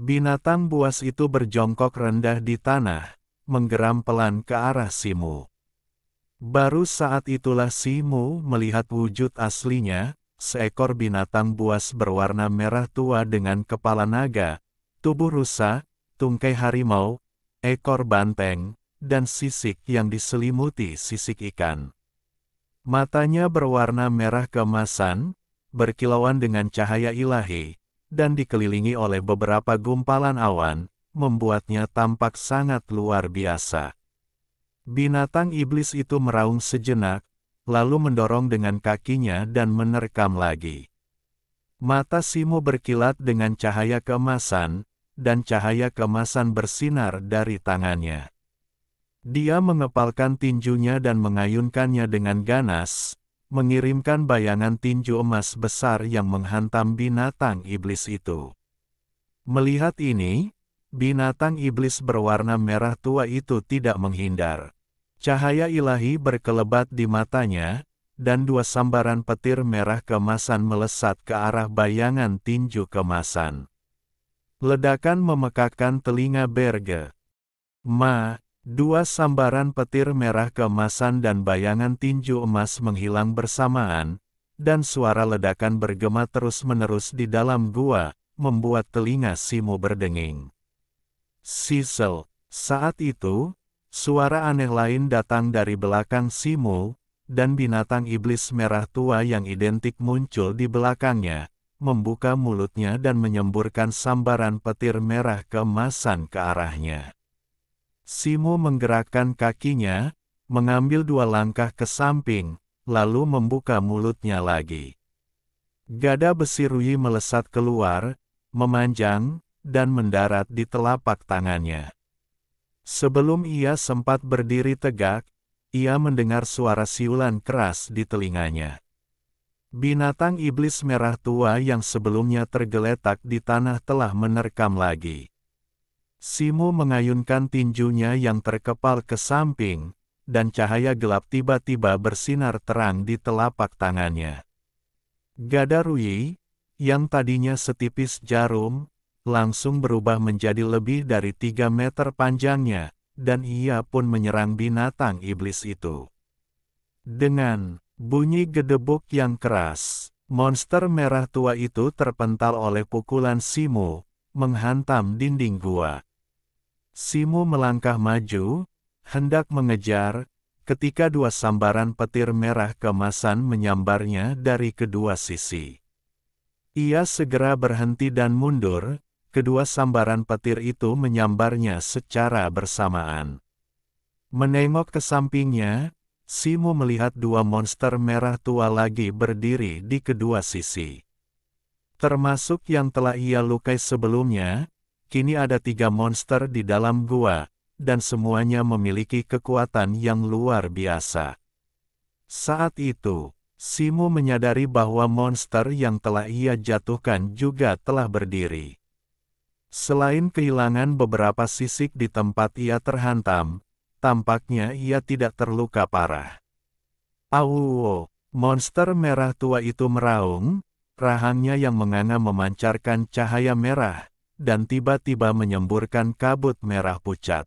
Binatang buas itu berjongkok rendah di tanah, menggeram pelan ke arah Simu. Baru saat itulah Simu melihat wujud aslinya, seekor binatang buas berwarna merah tua dengan kepala naga, tubuh rusa, tungkai harimau, ekor banteng, dan sisik yang diselimuti sisik ikan. Matanya berwarna merah keemasan, berkilauan dengan cahaya ilahi, dan dikelilingi oleh beberapa gumpalan awan, membuatnya tampak sangat luar biasa. Binatang iblis itu meraung sejenak, lalu mendorong dengan kakinya dan menerkam lagi. Mata Simu berkilat dengan cahaya keemasan, dan cahaya keemasan bersinar dari tangannya. Dia mengepalkan tinjunya dan mengayunkannya dengan ganas, mengirimkan bayangan tinju emas besar yang menghantam binatang iblis itu. Melihat ini, binatang iblis berwarna merah tua itu tidak menghindar. Cahaya ilahi berkelebat di matanya, dan dua sambaran petir merah keemasan melesat ke arah bayangan tinju keemasan. Ledakan memekakkan telinga Berge. Dua sambaran petir merah keemasan dan bayangan tinju emas menghilang bersamaan, dan suara ledakan bergema terus-menerus di dalam gua, membuat telinga Simu berdenging. Sisel. Saat itu, suara aneh lain datang dari belakang Simu, dan binatang iblis merah tua yang identik muncul di belakangnya, membuka mulutnya dan menyemburkan sambaran petir merah keemasan ke arahnya. Simu menggerakkan kakinya, mengambil dua langkah ke samping, lalu membuka mulutnya lagi. Gada besi Rui melesat keluar, memanjang, dan mendarat di telapak tangannya. Sebelum ia sempat berdiri tegak, ia mendengar suara siulan keras di telinganya. Binatang iblis merah tua yang sebelumnya tergeletak di tanah telah menerkam lagi. Simu mengayunkan tinjunya yang terkepal ke samping, dan cahaya gelap tiba-tiba bersinar terang di telapak tangannya. Gada Rui, yang tadinya setipis jarum, langsung berubah menjadi lebih dari 3 meter panjangnya, dan ia pun menyerang binatang iblis itu. Dengan bunyi gedebuk yang keras, monster merah tua itu terpental oleh pukulan Simu, menghantam dinding gua. Simu melangkah maju, hendak mengejar, ketika dua sambaran petir merah keemasan menyambarnya dari kedua sisi. Ia segera berhenti dan mundur, kedua sambaran petir itu menyambarnya secara bersamaan. Menengok ke sampingnya, Simu melihat dua monster merah tua lagi berdiri di kedua sisi. Termasuk yang telah ia lukai sebelumnya, kini ada 3 monster di dalam gua, dan semuanya memiliki kekuatan yang luar biasa. Saat itu, Simu menyadari bahwa monster yang telah ia jatuhkan juga telah berdiri. Selain kehilangan beberapa sisik di tempat ia terhantam, tampaknya ia tidak terluka parah. Auuu! Monster merah tua itu meraung, rahangnya yang menganga memancarkan cahaya merah, dan tiba-tiba menyemburkan kabut merah pucat.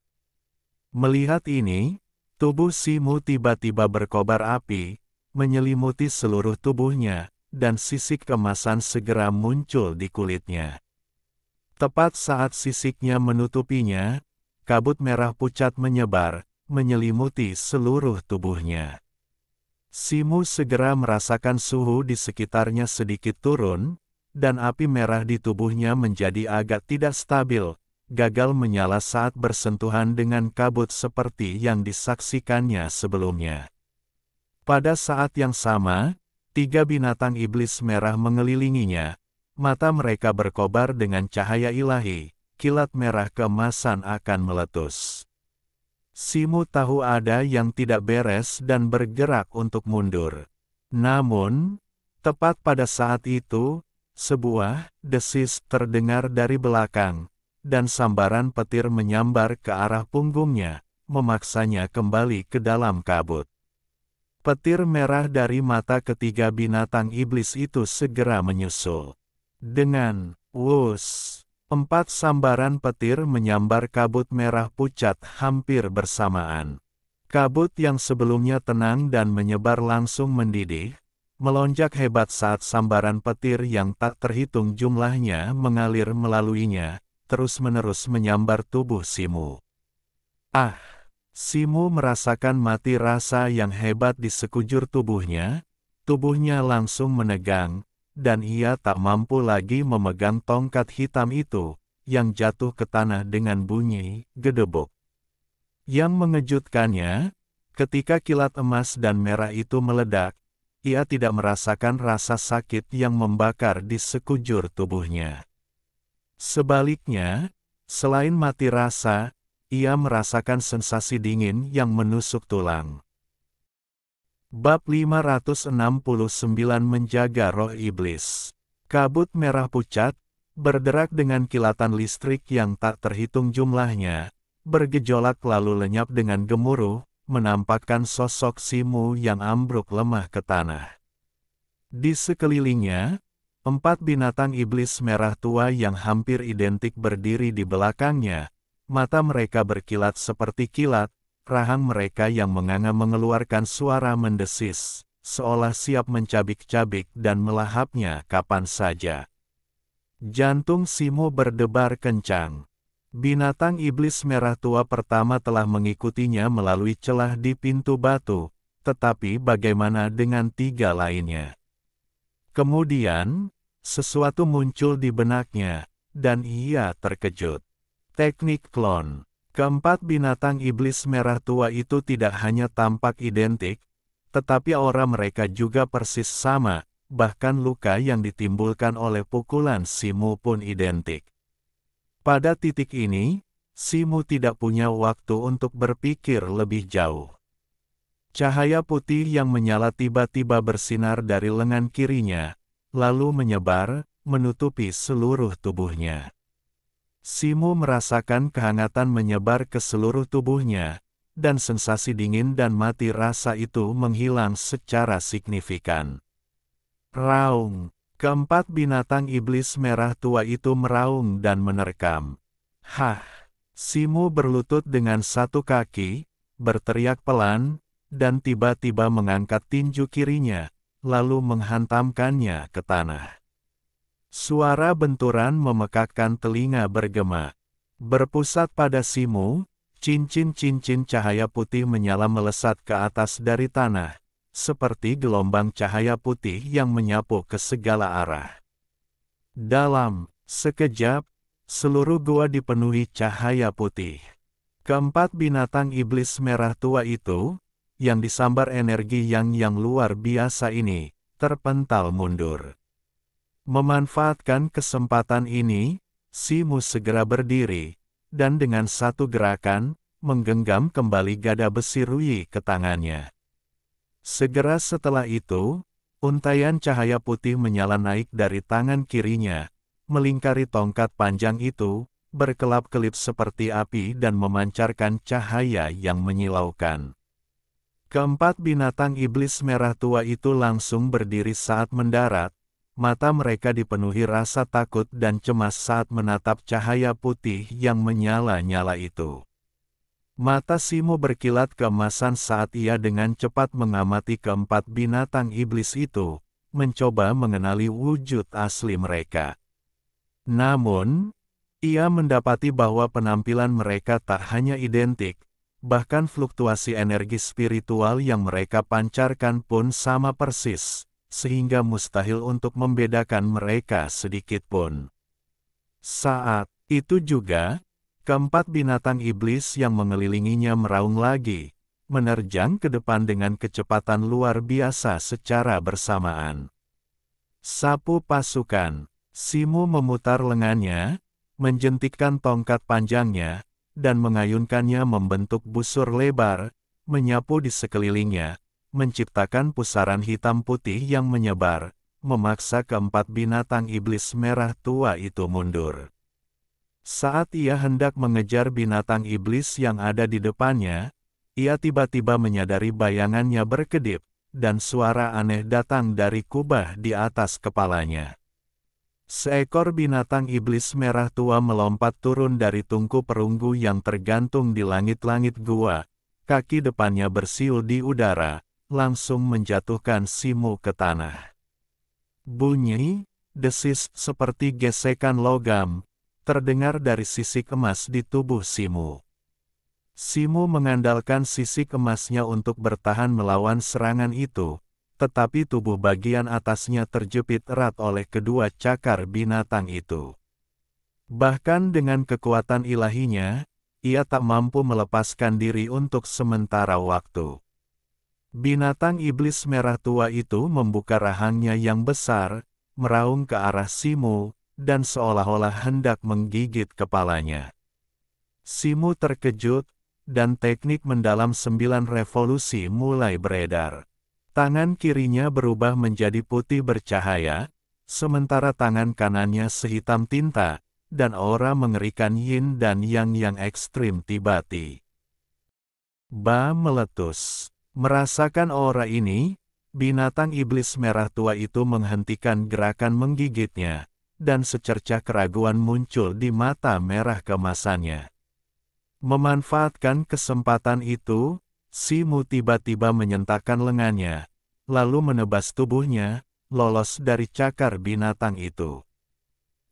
Melihat ini, tubuh Simu tiba-tiba berkobar api, menyelimuti seluruh tubuhnya, dan sisik keemasan segera muncul di kulitnya. Tepat saat sisiknya menutupinya, kabut merah pucat menyebar, menyelimuti seluruh tubuhnya. Simu segera merasakan suhu di sekitarnya sedikit turun, dan api merah di tubuhnya menjadi agak tidak stabil, gagal menyala saat bersentuhan dengan kabut seperti yang disaksikannya sebelumnya. Pada saat yang sama, 3 binatang iblis merah mengelilinginya, mata mereka berkobar dengan cahaya ilahi, kilat merah keemasan akan meletus. Simu tahu ada yang tidak beres dan bergerak untuk mundur. Namun, tepat pada saat itu, sebuah desis terdengar dari belakang, dan sambaran petir menyambar ke arah punggungnya, memaksanya kembali ke dalam kabut. Petir merah dari mata ketiga binatang iblis itu segera menyusul. Dengan wus, 4 sambaran petir menyambar kabut merah pucat hampir bersamaan. Kabut yang sebelumnya tenang dan menyebar langsung mendidih, melonjak hebat saat sambaran petir yang tak terhitung jumlahnya mengalir melaluinya, terus-menerus menyambar tubuh Simu. Ah! Simu merasakan mati rasa yang hebat di sekujur tubuhnya langsung menegang, dan ia tak mampu lagi memegang tongkat hitam itu, yang jatuh ke tanah dengan bunyi gedebuk. Yang mengejutkannya, ketika kilat emas dan merah itu meledak, ia tidak merasakan rasa sakit yang membakar di sekujur tubuhnya. Sebaliknya, selain mati rasa, ia merasakan sensasi dingin yang menusuk tulang. Bab 569 Menjaga Roh Iblis. Kabut merah pucat, berderak dengan kilatan listrik yang tak terhitung jumlahnya, bergejolak lalu lenyap dengan gemuruh, menampakkan sosok Simu yang ambruk lemah ke tanah. Di sekelilingnya, 4 binatang iblis merah tua yang hampir identik berdiri di belakangnya. Mata mereka berkilat seperti kilat, rahang mereka yang menganga mengeluarkan suara mendesis, seolah siap mencabik-cabik dan melahapnya kapan saja. Jantung Simu berdebar kencang. Binatang iblis merah tua pertama telah mengikutinya melalui celah di pintu batu, tetapi bagaimana dengan 3 lainnya? Kemudian, sesuatu muncul di benaknya, dan ia terkejut. Teknik klon. Keempat binatang iblis merah tua itu tidak hanya tampak identik, tetapi aura mereka juga persis sama, bahkan luka yang ditimbulkan oleh pukulan Simu pun identik. Pada titik ini, Simu tidak punya waktu untuk berpikir lebih jauh. Cahaya putih yang menyala tiba-tiba bersinar dari lengan kirinya, lalu menyebar, menutupi seluruh tubuhnya. Simu merasakan kehangatan menyebar ke seluruh tubuhnya, dan sensasi dingin dan mati rasa itu menghilang secara signifikan. Raung. Keempat binatang iblis merah tua itu meraung dan menerkam. Hah! Simu berlutut dengan satu kaki, berteriak pelan, dan tiba-tiba mengangkat tinju kirinya, lalu menghantamkannya ke tanah. Suara benturan memekakkan telinga bergema. Berpusat pada Simu, cincin-cincin cahaya putih menyala melesat ke atas dari tanah, seperti gelombang cahaya putih yang menyapu ke segala arah. Dalam sekejap, seluruh gua dipenuhi cahaya putih. Keempat binatang iblis merah tua itu, yang disambar energi yang luar biasa ini, terpental mundur. Memanfaatkan kesempatan ini, Simu segera berdiri, dan dengan satu gerakan, menggenggam kembali gada besi Rui ke tangannya. Segera setelah itu, untaian cahaya putih menyala naik dari tangan kirinya, melingkari tongkat panjang itu, berkelap-kelip seperti api dan memancarkan cahaya yang menyilaukan. Keempat binatang iblis merah tua itu langsung berdiri saat mendarat. Mata mereka dipenuhi rasa takut dan cemas saat menatap cahaya putih yang menyala-nyala itu. Mata Simu berkilat keemasan saat ia dengan cepat mengamati keempat binatang iblis itu, mencoba mengenali wujud asli mereka. Namun, Ia mendapati bahwa penampilan mereka tak hanya identik, bahkan fluktuasi energi spiritual yang mereka pancarkan pun sama persis, sehingga mustahil untuk membedakan mereka sedikit pun. Saat itu juga, keempat binatang iblis yang mengelilinginya meraung lagi, menerjang ke depan dengan kecepatan luar biasa secara bersamaan. Sapu pasukan, Simu memutar lengannya, menjentikkan tongkat panjangnya, dan mengayunkannya membentuk busur lebar, menyapu di sekelilingnya, menciptakan pusaran hitam putih yang menyebar, memaksa keempat binatang iblis merah tua itu mundur. Saat ia hendak mengejar binatang iblis yang ada di depannya, ia tiba-tiba menyadari bayangannya berkedip, dan suara aneh datang dari kubah di atas kepalanya. Seekor binatang iblis merah tua melompat turun dari tungku perunggu yang tergantung di langit-langit gua, kaki depannya bersiul di udara, langsung menjatuhkan Simu ke tanah. Bunyi, desis seperti gesekan logam, terdengar dari sisik emas di tubuh Simu. Simu mengandalkan sisik emasnya untuk bertahan melawan serangan itu, tetapi tubuh bagian atasnya terjepit erat oleh kedua cakar binatang itu. Bahkan dengan kekuatan ilahinya, ia tak mampu melepaskan diri untuk sementara waktu. Binatang iblis merah tua itu membuka rahangnya yang besar, meraung ke arah Simu, dan seolah-olah hendak menggigit kepalanya. Simu terkejut, dan teknik mendalam 9 revolusi mulai beredar. Tangan kirinya berubah menjadi putih bercahaya, sementara tangan kanannya sehitam tinta, dan aura mengerikan yin dan yang ekstrim tiba-tiba meletus. Merasakan aura ini, binatang iblis merah tua itu menghentikan gerakan menggigitnya, dan secercah keraguan muncul di mata merah kemasannya. Memanfaatkan kesempatan itu, Simu tiba-tiba menyentakkan lengannya, lalu menebas tubuhnya, lolos dari cakar binatang itu.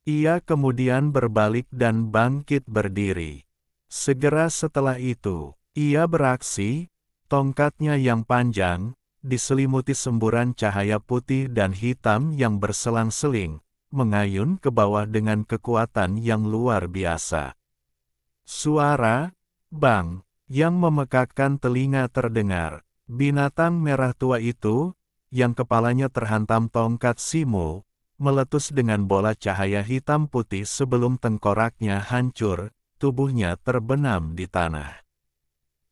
Ia kemudian berbalik dan bangkit berdiri. Segera setelah itu, ia beraksi, tongkatnya yang panjang, diselimuti semburan cahaya putih dan hitam yang berselang-seling, mengayun ke bawah dengan kekuatan yang luar biasa. Suara, bang, yang memekakkan telinga terdengar. Binatang merah tua itu, yang kepalanya terhantam tongkat Simu, meletus dengan bola cahaya hitam putih sebelum tengkoraknya hancur, tubuhnya terbenam di tanah.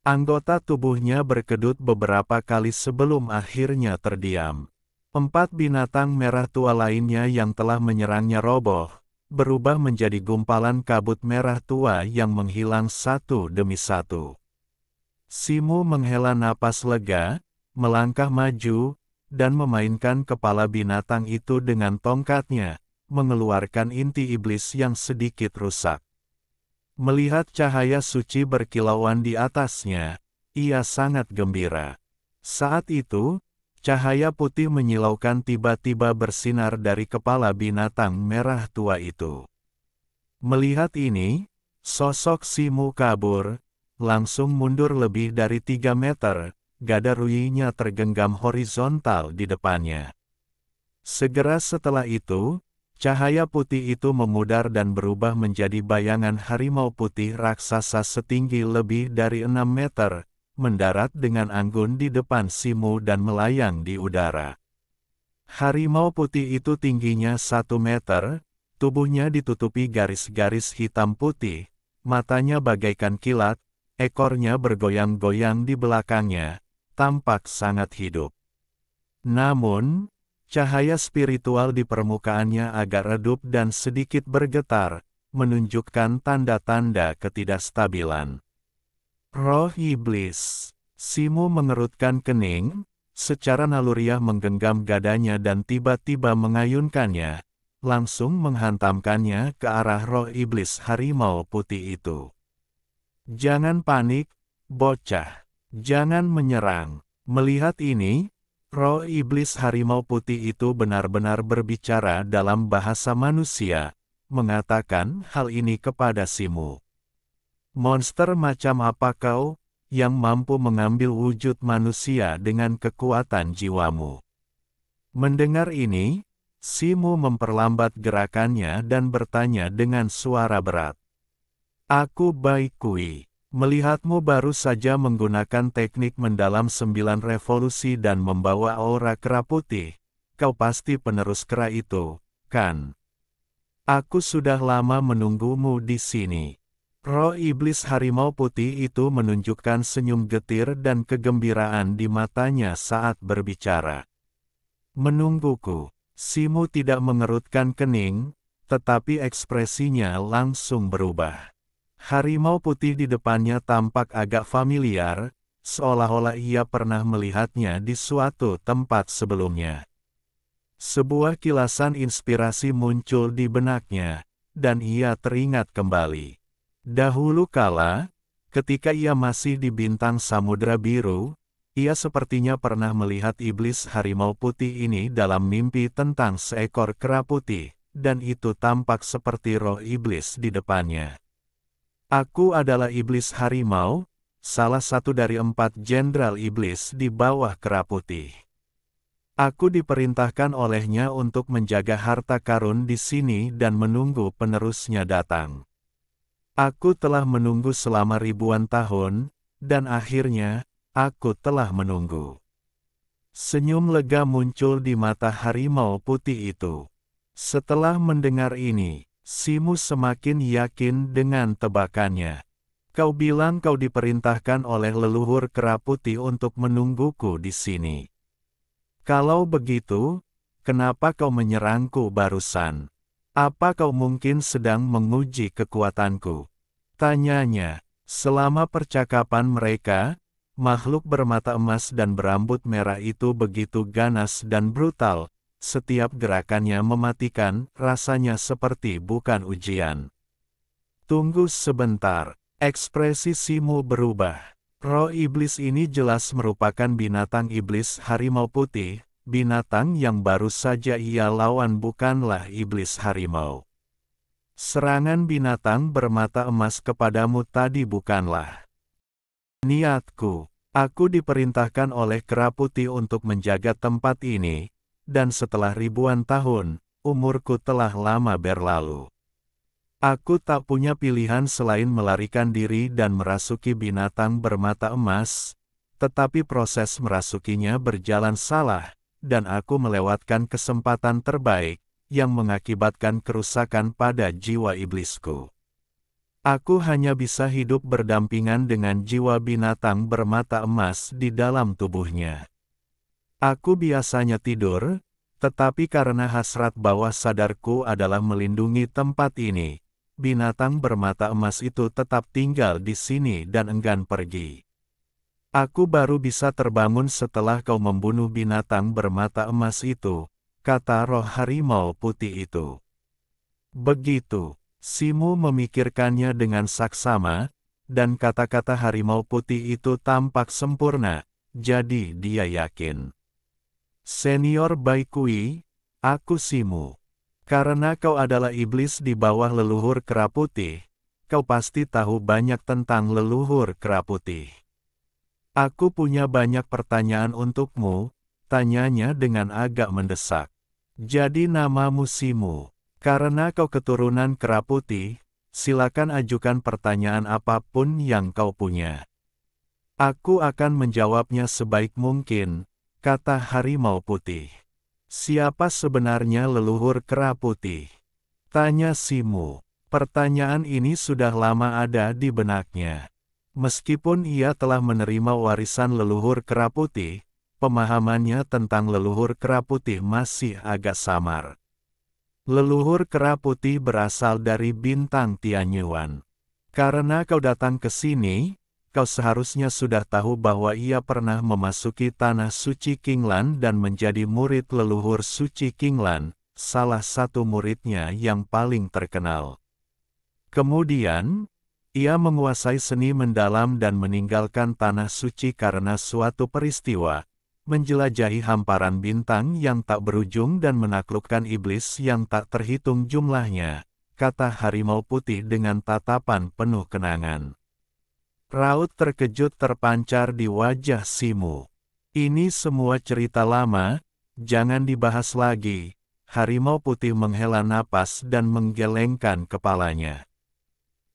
Anggota tubuhnya berkedut beberapa kali sebelum akhirnya terdiam. 4 binatang merah tua lainnya yang telah menyerangnya roboh, berubah menjadi gumpalan kabut merah tua yang menghilang satu demi satu. Simu menghela napas lega, melangkah maju, dan memainkan kepala binatang itu dengan tongkatnya, mengeluarkan inti iblis yang sedikit rusak. Melihat cahaya suci berkilauan di atasnya, ia sangat gembira. Saat itu, cahaya putih menyilaukan tiba-tiba bersinar dari kepala binatang merah tua itu. Melihat ini, sosok Simu kabur, langsung mundur lebih dari 3 meter, gada ruyinya tergenggam horizontal di depannya. Segera setelah itu, cahaya putih itu memudar dan berubah menjadi bayangan harimau putih raksasa setinggi lebih dari 6 meter, mendarat dengan anggun di depan Simu dan melayang di udara. Harimau putih itu tingginya 1 meter, tubuhnya ditutupi garis-garis hitam putih, matanya bagaikan kilat, ekornya bergoyang-goyang di belakangnya, tampak sangat hidup. Namun, cahaya spiritual di permukaannya agak redup dan sedikit bergetar, menunjukkan tanda-tanda ketidakstabilan. Roh iblis. Simu mengerutkan kening, secara naluriah menggenggam dadanya dan tiba-tiba mengayunkannya, langsung menghantamkannya ke arah roh iblis harimau putih itu. Jangan panik, bocah. Jangan menyerang. Melihat ini, roh iblis harimau putih itu benar-benar berbicara dalam bahasa manusia, mengatakan hal ini kepada Simu. Monster macam apa kau, yang mampu mengambil wujud manusia dengan kekuatan jiwamu? Mendengar ini, Simu memperlambat gerakannya dan bertanya dengan suara berat. Aku Bai Kui. Melihatmu baru saja menggunakan teknik mendalam 9 revolusi dan membawa aura kera putih, kau pasti penerus kera itu, kan? Aku sudah lama menunggumu di sini. Roh iblis harimau putih itu menunjukkan senyum getir dan kegembiraan di matanya saat berbicara. Menungguku. Simu tidak mengerutkan kening, tetapi ekspresinya langsung berubah. Harimau putih di depannya tampak agak familiar, seolah-olah ia pernah melihatnya di suatu tempat sebelumnya. Sebuah kilasan inspirasi muncul di benaknya, dan ia teringat kembali. Dahulu kala, ketika ia masih di bintang Samudra Biru, ia sepertinya pernah melihat iblis harimau putih ini dalam mimpi tentang seekor kera putih, dan itu tampak seperti roh iblis di depannya. Aku adalah iblis harimau, salah satu dari 4 jenderal iblis di bawah kera putih. Aku diperintahkan olehnya untuk menjaga harta karun di sini dan menunggu penerusnya datang. Aku telah menunggu selama ribuan tahun, dan akhirnya, aku telah menunggu. Senyum lega muncul di mata harimau putih itu. Setelah mendengar ini, Simu semakin yakin dengan tebakannya. Kau bilang kau diperintahkan oleh leluhur kera putih untuk menungguku di sini. Kalau begitu, kenapa kau menyerangku barusan? Apa kau mungkin sedang menguji kekuatanku? Tanyanya. Selama percakapan mereka, makhluk bermata emas dan berambut merah itu begitu ganas dan brutal. Setiap gerakannya mematikan, rasanya seperti bukan ujian. Tunggu sebentar, ekspresi Simu berubah. Roh iblis ini jelas merupakan binatang iblis harimau putih, binatang yang baru saja ia lawan bukanlah iblis harimau. Serangan binatang bermata emas kepadamu tadi bukanlah niatku. Aku diperintahkan oleh kera putih untuk menjaga tempat ini, dan setelah ribuan tahun, umurku telah lama berlalu. Aku tak punya pilihan selain melarikan diri dan merasuki binatang bermata emas, tetapi proses merasukinya berjalan salah, dan aku melewatkan kesempatan terbaik, yang mengakibatkan kerusakan pada jiwa iblisku. Aku hanya bisa hidup berdampingan dengan jiwa binatang bermata emas di dalam tubuhnya. Aku biasanya tidur, tetapi karena hasrat bawah sadarku adalah melindungi tempat ini, binatang bermata emas itu tetap tinggal di sini dan enggan pergi. Aku baru bisa terbangun setelah kau membunuh binatang bermata emas itu, kata roh harimau putih itu. Begitu, Simu memikirkannya dengan saksama, dan kata-kata harimau putih itu tampak sempurna, jadi dia yakin. Senior Bai Kui, aku Simu. Karena kau adalah iblis di bawah leluhur kera putih, kau pasti tahu banyak tentang leluhur kera putih. Aku punya banyak pertanyaan untukmu, tanyanya dengan agak mendesak. Jadi namamu Simu. Karena kau keturunan kera putih, silakan ajukan pertanyaan apapun yang kau punya. Aku akan menjawabnya sebaik mungkin, kata harimau putih. Siapa sebenarnya leluhur kera putih? Tanya Simu. Pertanyaan ini sudah lama ada di benaknya. Meskipun ia telah menerima warisan leluhur kera putih, pemahamannya tentang leluhur kera putih masih agak samar. Leluhur kera putih berasal dari bintang Tianyuan. Karena kau datang ke sini, kau seharusnya sudah tahu bahwa ia pernah memasuki tanah suci Qinglan dan menjadi murid leluhur suci Qinglan, salah satu muridnya yang paling terkenal. Kemudian, ia menguasai seni mendalam dan meninggalkan tanah suci karena suatu peristiwa, menjelajahi hamparan bintang yang tak berujung dan menaklukkan iblis yang tak terhitung jumlahnya, kata harimau putih dengan tatapan penuh kenangan. Raut terkejut terpancar di wajah Simu. Ini semua cerita lama, jangan dibahas lagi. Harimau putih menghela napas dan menggelengkan kepalanya.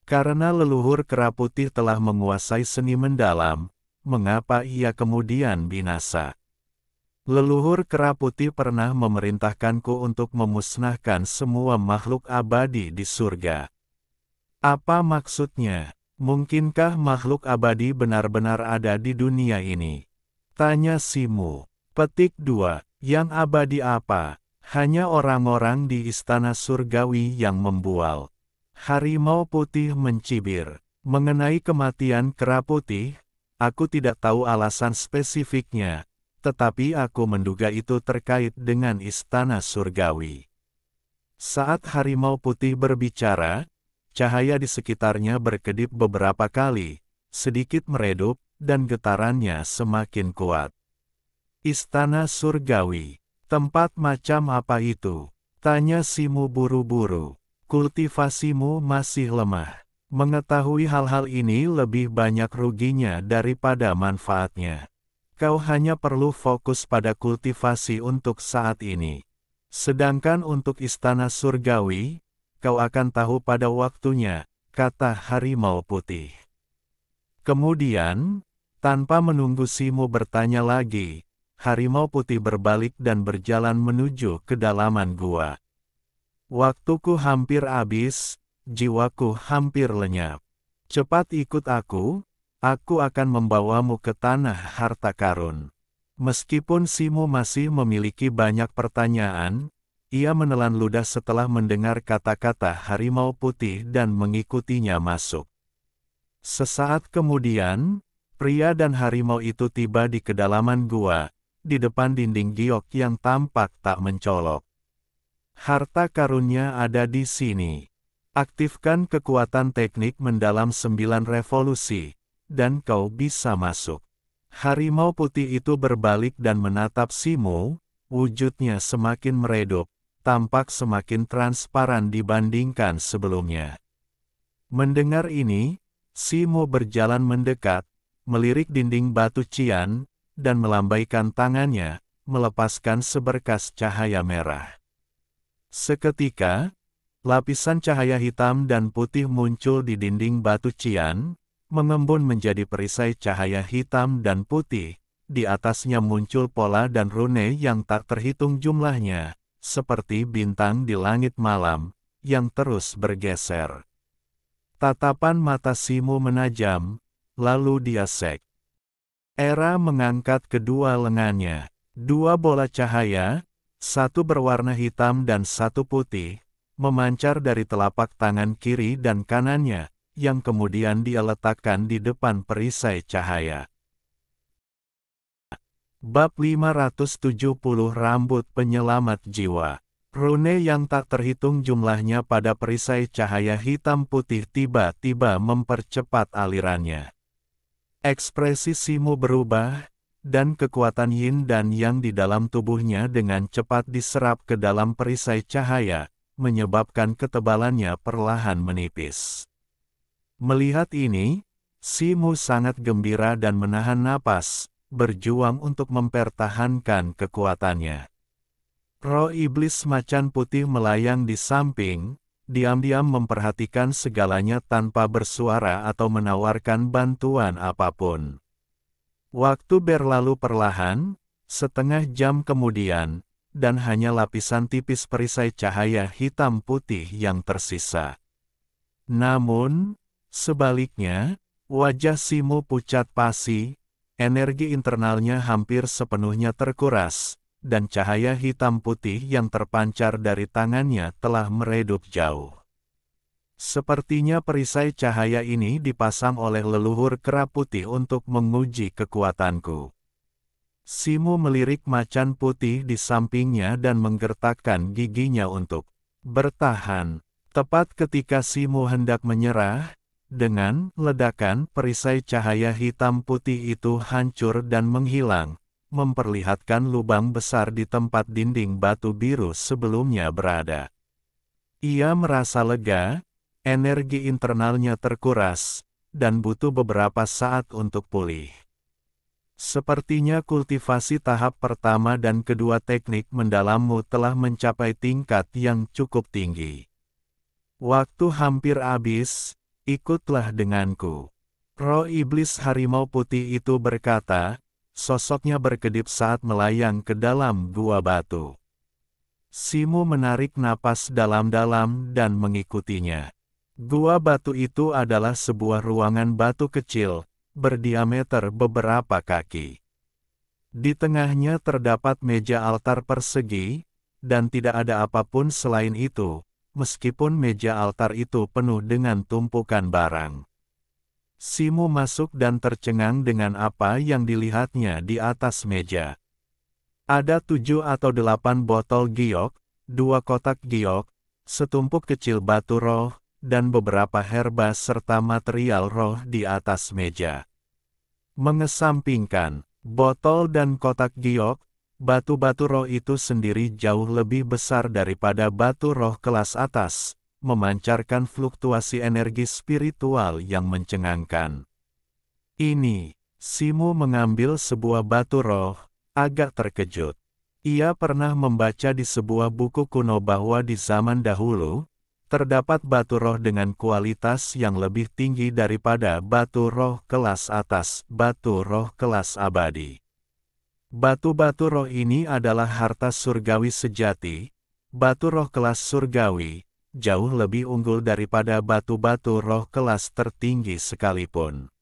Karena leluhur kera putih telah menguasai seni mendalam, mengapa ia kemudian binasa? Leluhur kera putih pernah memerintahkanku untuk memusnahkan semua makhluk abadi di surga. Apa maksudnya? Mungkinkah makhluk abadi benar-benar ada di dunia ini? Tanya Simu. Petik 2. Yang abadi apa? Hanya orang-orang di istana surgawi yang membual. Harimau putih mencibir. Mengenai kematian kera putih, aku tidak tahu alasan spesifiknya, tetapi aku menduga itu terkait dengan istana surgawi. Saat harimau putih berbicara, cahaya di sekitarnya berkedip beberapa kali, sedikit meredup, dan getarannya semakin kuat. Istana surgawi. Tempat macam apa itu? Tanya Simu buru-buru. Kultivasimu masih lemah. Mengetahui hal-hal ini lebih banyak ruginya daripada manfaatnya. Kau hanya perlu fokus pada kultivasi untuk saat ini. Sedangkan untuk istana surgawi, kau akan tahu pada waktunya, kata harimau putih. Kemudian, tanpa menunggu Simu bertanya lagi, harimau putih berbalik dan berjalan menuju kedalaman gua. Waktuku hampir habis, jiwaku hampir lenyap. Cepat ikut aku akan membawamu ke tanah harta karun. Meskipun Simu masih memiliki banyak pertanyaan, ia menelan ludah setelah mendengar kata-kata harimau putih dan mengikutinya masuk. Sesaat kemudian, pria dan harimau itu tiba di kedalaman gua, di depan dinding giok yang tampak tak mencolok. Harta karunnya ada di sini. Aktifkan kekuatan teknik mendalam 9 revolusi, dan kau bisa masuk. Harimau putih itu berbalik dan menatap Simu, wujudnya semakin meredup, tampak semakin transparan dibandingkan sebelumnya. Mendengar ini, Simu berjalan mendekat, melirik dinding batu cian, dan melambaikan tangannya, melepaskan seberkas cahaya merah. Seketika, lapisan cahaya hitam dan putih muncul di dinding batu cian, mengembun menjadi perisai cahaya hitam dan putih, di atasnya muncul pola dan rune yang tak terhitung jumlahnya, seperti bintang di langit malam, yang terus bergeser. Tatapan mata Simu menajam, lalu dia sek. Era mengangkat kedua lengannya. 2 bola cahaya, satu berwarna hitam dan satu putih, memancar dari telapak tangan kiri dan kanannya, yang kemudian dia letakkan di depan perisai cahaya. Bab 570 Rambut Penyelamat Jiwa. Rune yang tak terhitung jumlahnya pada perisai cahaya hitam putih tiba-tiba mempercepat alirannya. Ekspresi Simu berubah, dan kekuatan yin dan yang di dalam tubuhnya dengan cepat diserap ke dalam perisai cahaya, menyebabkan ketebalannya perlahan menipis. Melihat ini, Simu sangat gembira dan menahan napas, berjuang untuk mempertahankan kekuatannya. Roh iblis macan putih melayang di samping, diam-diam memperhatikan segalanya tanpa bersuara atau menawarkan bantuan apapun. Waktu berlalu perlahan, setengah jam kemudian, dan hanya lapisan tipis perisai cahaya hitam putih yang tersisa. Namun, sebaliknya, wajah Simu pucat pasi, energi internalnya hampir sepenuhnya terkuras, dan cahaya hitam putih yang terpancar dari tangannya telah meredup jauh. Sepertinya perisai cahaya ini dipasang oleh leluhur kera putih untuk menguji kekuatanku. Simu melirik macan putih di sampingnya dan menggertakkan giginya untuk bertahan. Tepat ketika Simu hendak menyerah, dengan ledakan perisai cahaya hitam putih itu hancur dan menghilang, memperlihatkan lubang besar di tempat dinding batu biru sebelumnya berada. Ia merasa lega, energi internalnya terkuras, dan butuh beberapa saat untuk pulih. Sepertinya kultivasi tahap pertama dan kedua teknik mendalammu telah mencapai tingkat yang cukup tinggi. Waktu hampir habis, ikutlah denganku. Roh iblis harimau putih itu berkata, sosoknya berkedip saat melayang ke dalam gua batu. Simo menarik napas dalam-dalam dan mengikutinya. Gua batu itu adalah sebuah ruangan batu kecil, berdiameter beberapa kaki. Di tengahnya terdapat meja altar persegi, dan tidak ada apapun selain itu, meskipun meja altar itu penuh dengan tumpukan barang. Simo masuk dan tercengang dengan apa yang dilihatnya di atas meja. Ada 7 atau 8 botol giok, 2 kotak giok, setumpuk kecil batu roh, dan beberapa herba serta material roh di atas meja. Mengesampingkan botol dan kotak giok, batu-batu roh itu sendiri jauh lebih besar daripada batu roh kelas atas, memancarkan fluktuasi energi spiritual yang mencengangkan. Ini, Simo mengambil sebuah batu roh, agak terkejut. Ia pernah membaca di sebuah buku kuno bahwa di zaman dahulu, terdapat batu roh dengan kualitas yang lebih tinggi daripada batu roh kelas atas, batu roh kelas abadi. Batu-batu roh ini adalah harta surgawi sejati. Batu roh kelas surgawi, jauh lebih unggul daripada batu-batu roh kelas tertinggi sekalipun.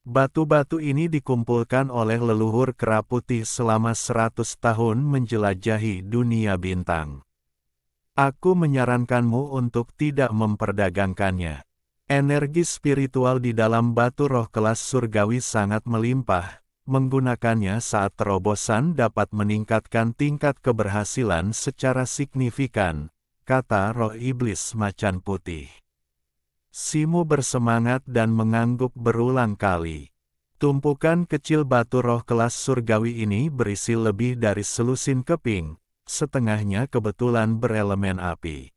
Batu-batu ini dikumpulkan oleh leluhur kera putih selama 100 tahun menjelajahi dunia bintang. Aku menyarankanmu untuk tidak memperdagangkannya. Energi spiritual di dalam batu roh kelas surgawi sangat melimpah. Menggunakannya saat terobosan dapat meningkatkan tingkat keberhasilan secara signifikan, kata roh iblis macan putih. Simo bersemangat dan mengangguk berulang kali. Tumpukan kecil batu roh kelas surgawi ini berisi lebih dari selusin keping, setengahnya kebetulan berelemen api.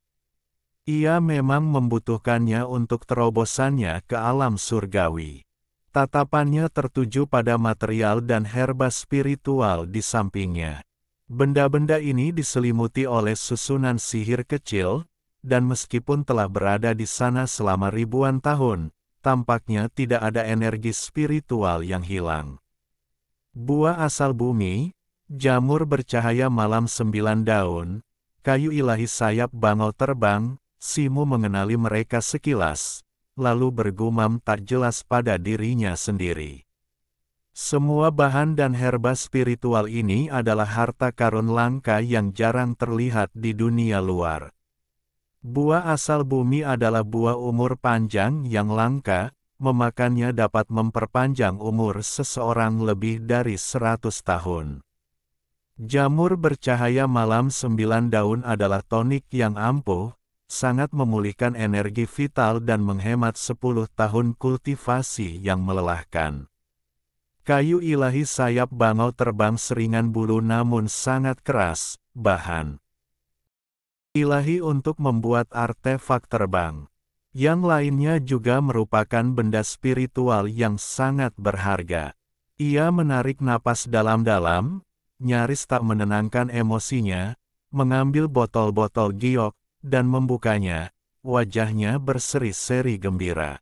Ia memang membutuhkannya untuk terobosannya ke alam surgawi. Tatapannya tertuju pada material dan herba spiritual di sampingnya. Benda-benda ini diselimuti oleh susunan sihir kecil, dan meskipun telah berada di sana selama ribuan tahun, tampaknya tidak ada energi spiritual yang hilang. Buah asal bumi, jamur bercahaya malam 9 daun, kayu ilahi sayap bangau terbang, Simo mengenali mereka sekilas, lalu bergumam tak jelas pada dirinya sendiri. Semua bahan dan herba spiritual ini adalah harta karun langka yang jarang terlihat di dunia luar. Buah asal bumi adalah buah umur panjang yang langka, memakannya dapat memperpanjang umur seseorang lebih dari 100 tahun. Jamur bercahaya malam 9 daun adalah tonik yang ampuh, sangat memulihkan energi vital dan menghemat 10 tahun kultivasi yang melelahkan. Kayu ilahi sayap bangau terbang seringan bulu namun sangat keras, bahan ilahi untuk membuat artefak terbang. Yang lainnya juga merupakan benda spiritual yang sangat berharga. Ia menarik napas dalam-dalam, nyaris tak menenangkan emosinya, mengambil botol-botol giok, dan membukanya, wajahnya berseri-seri gembira.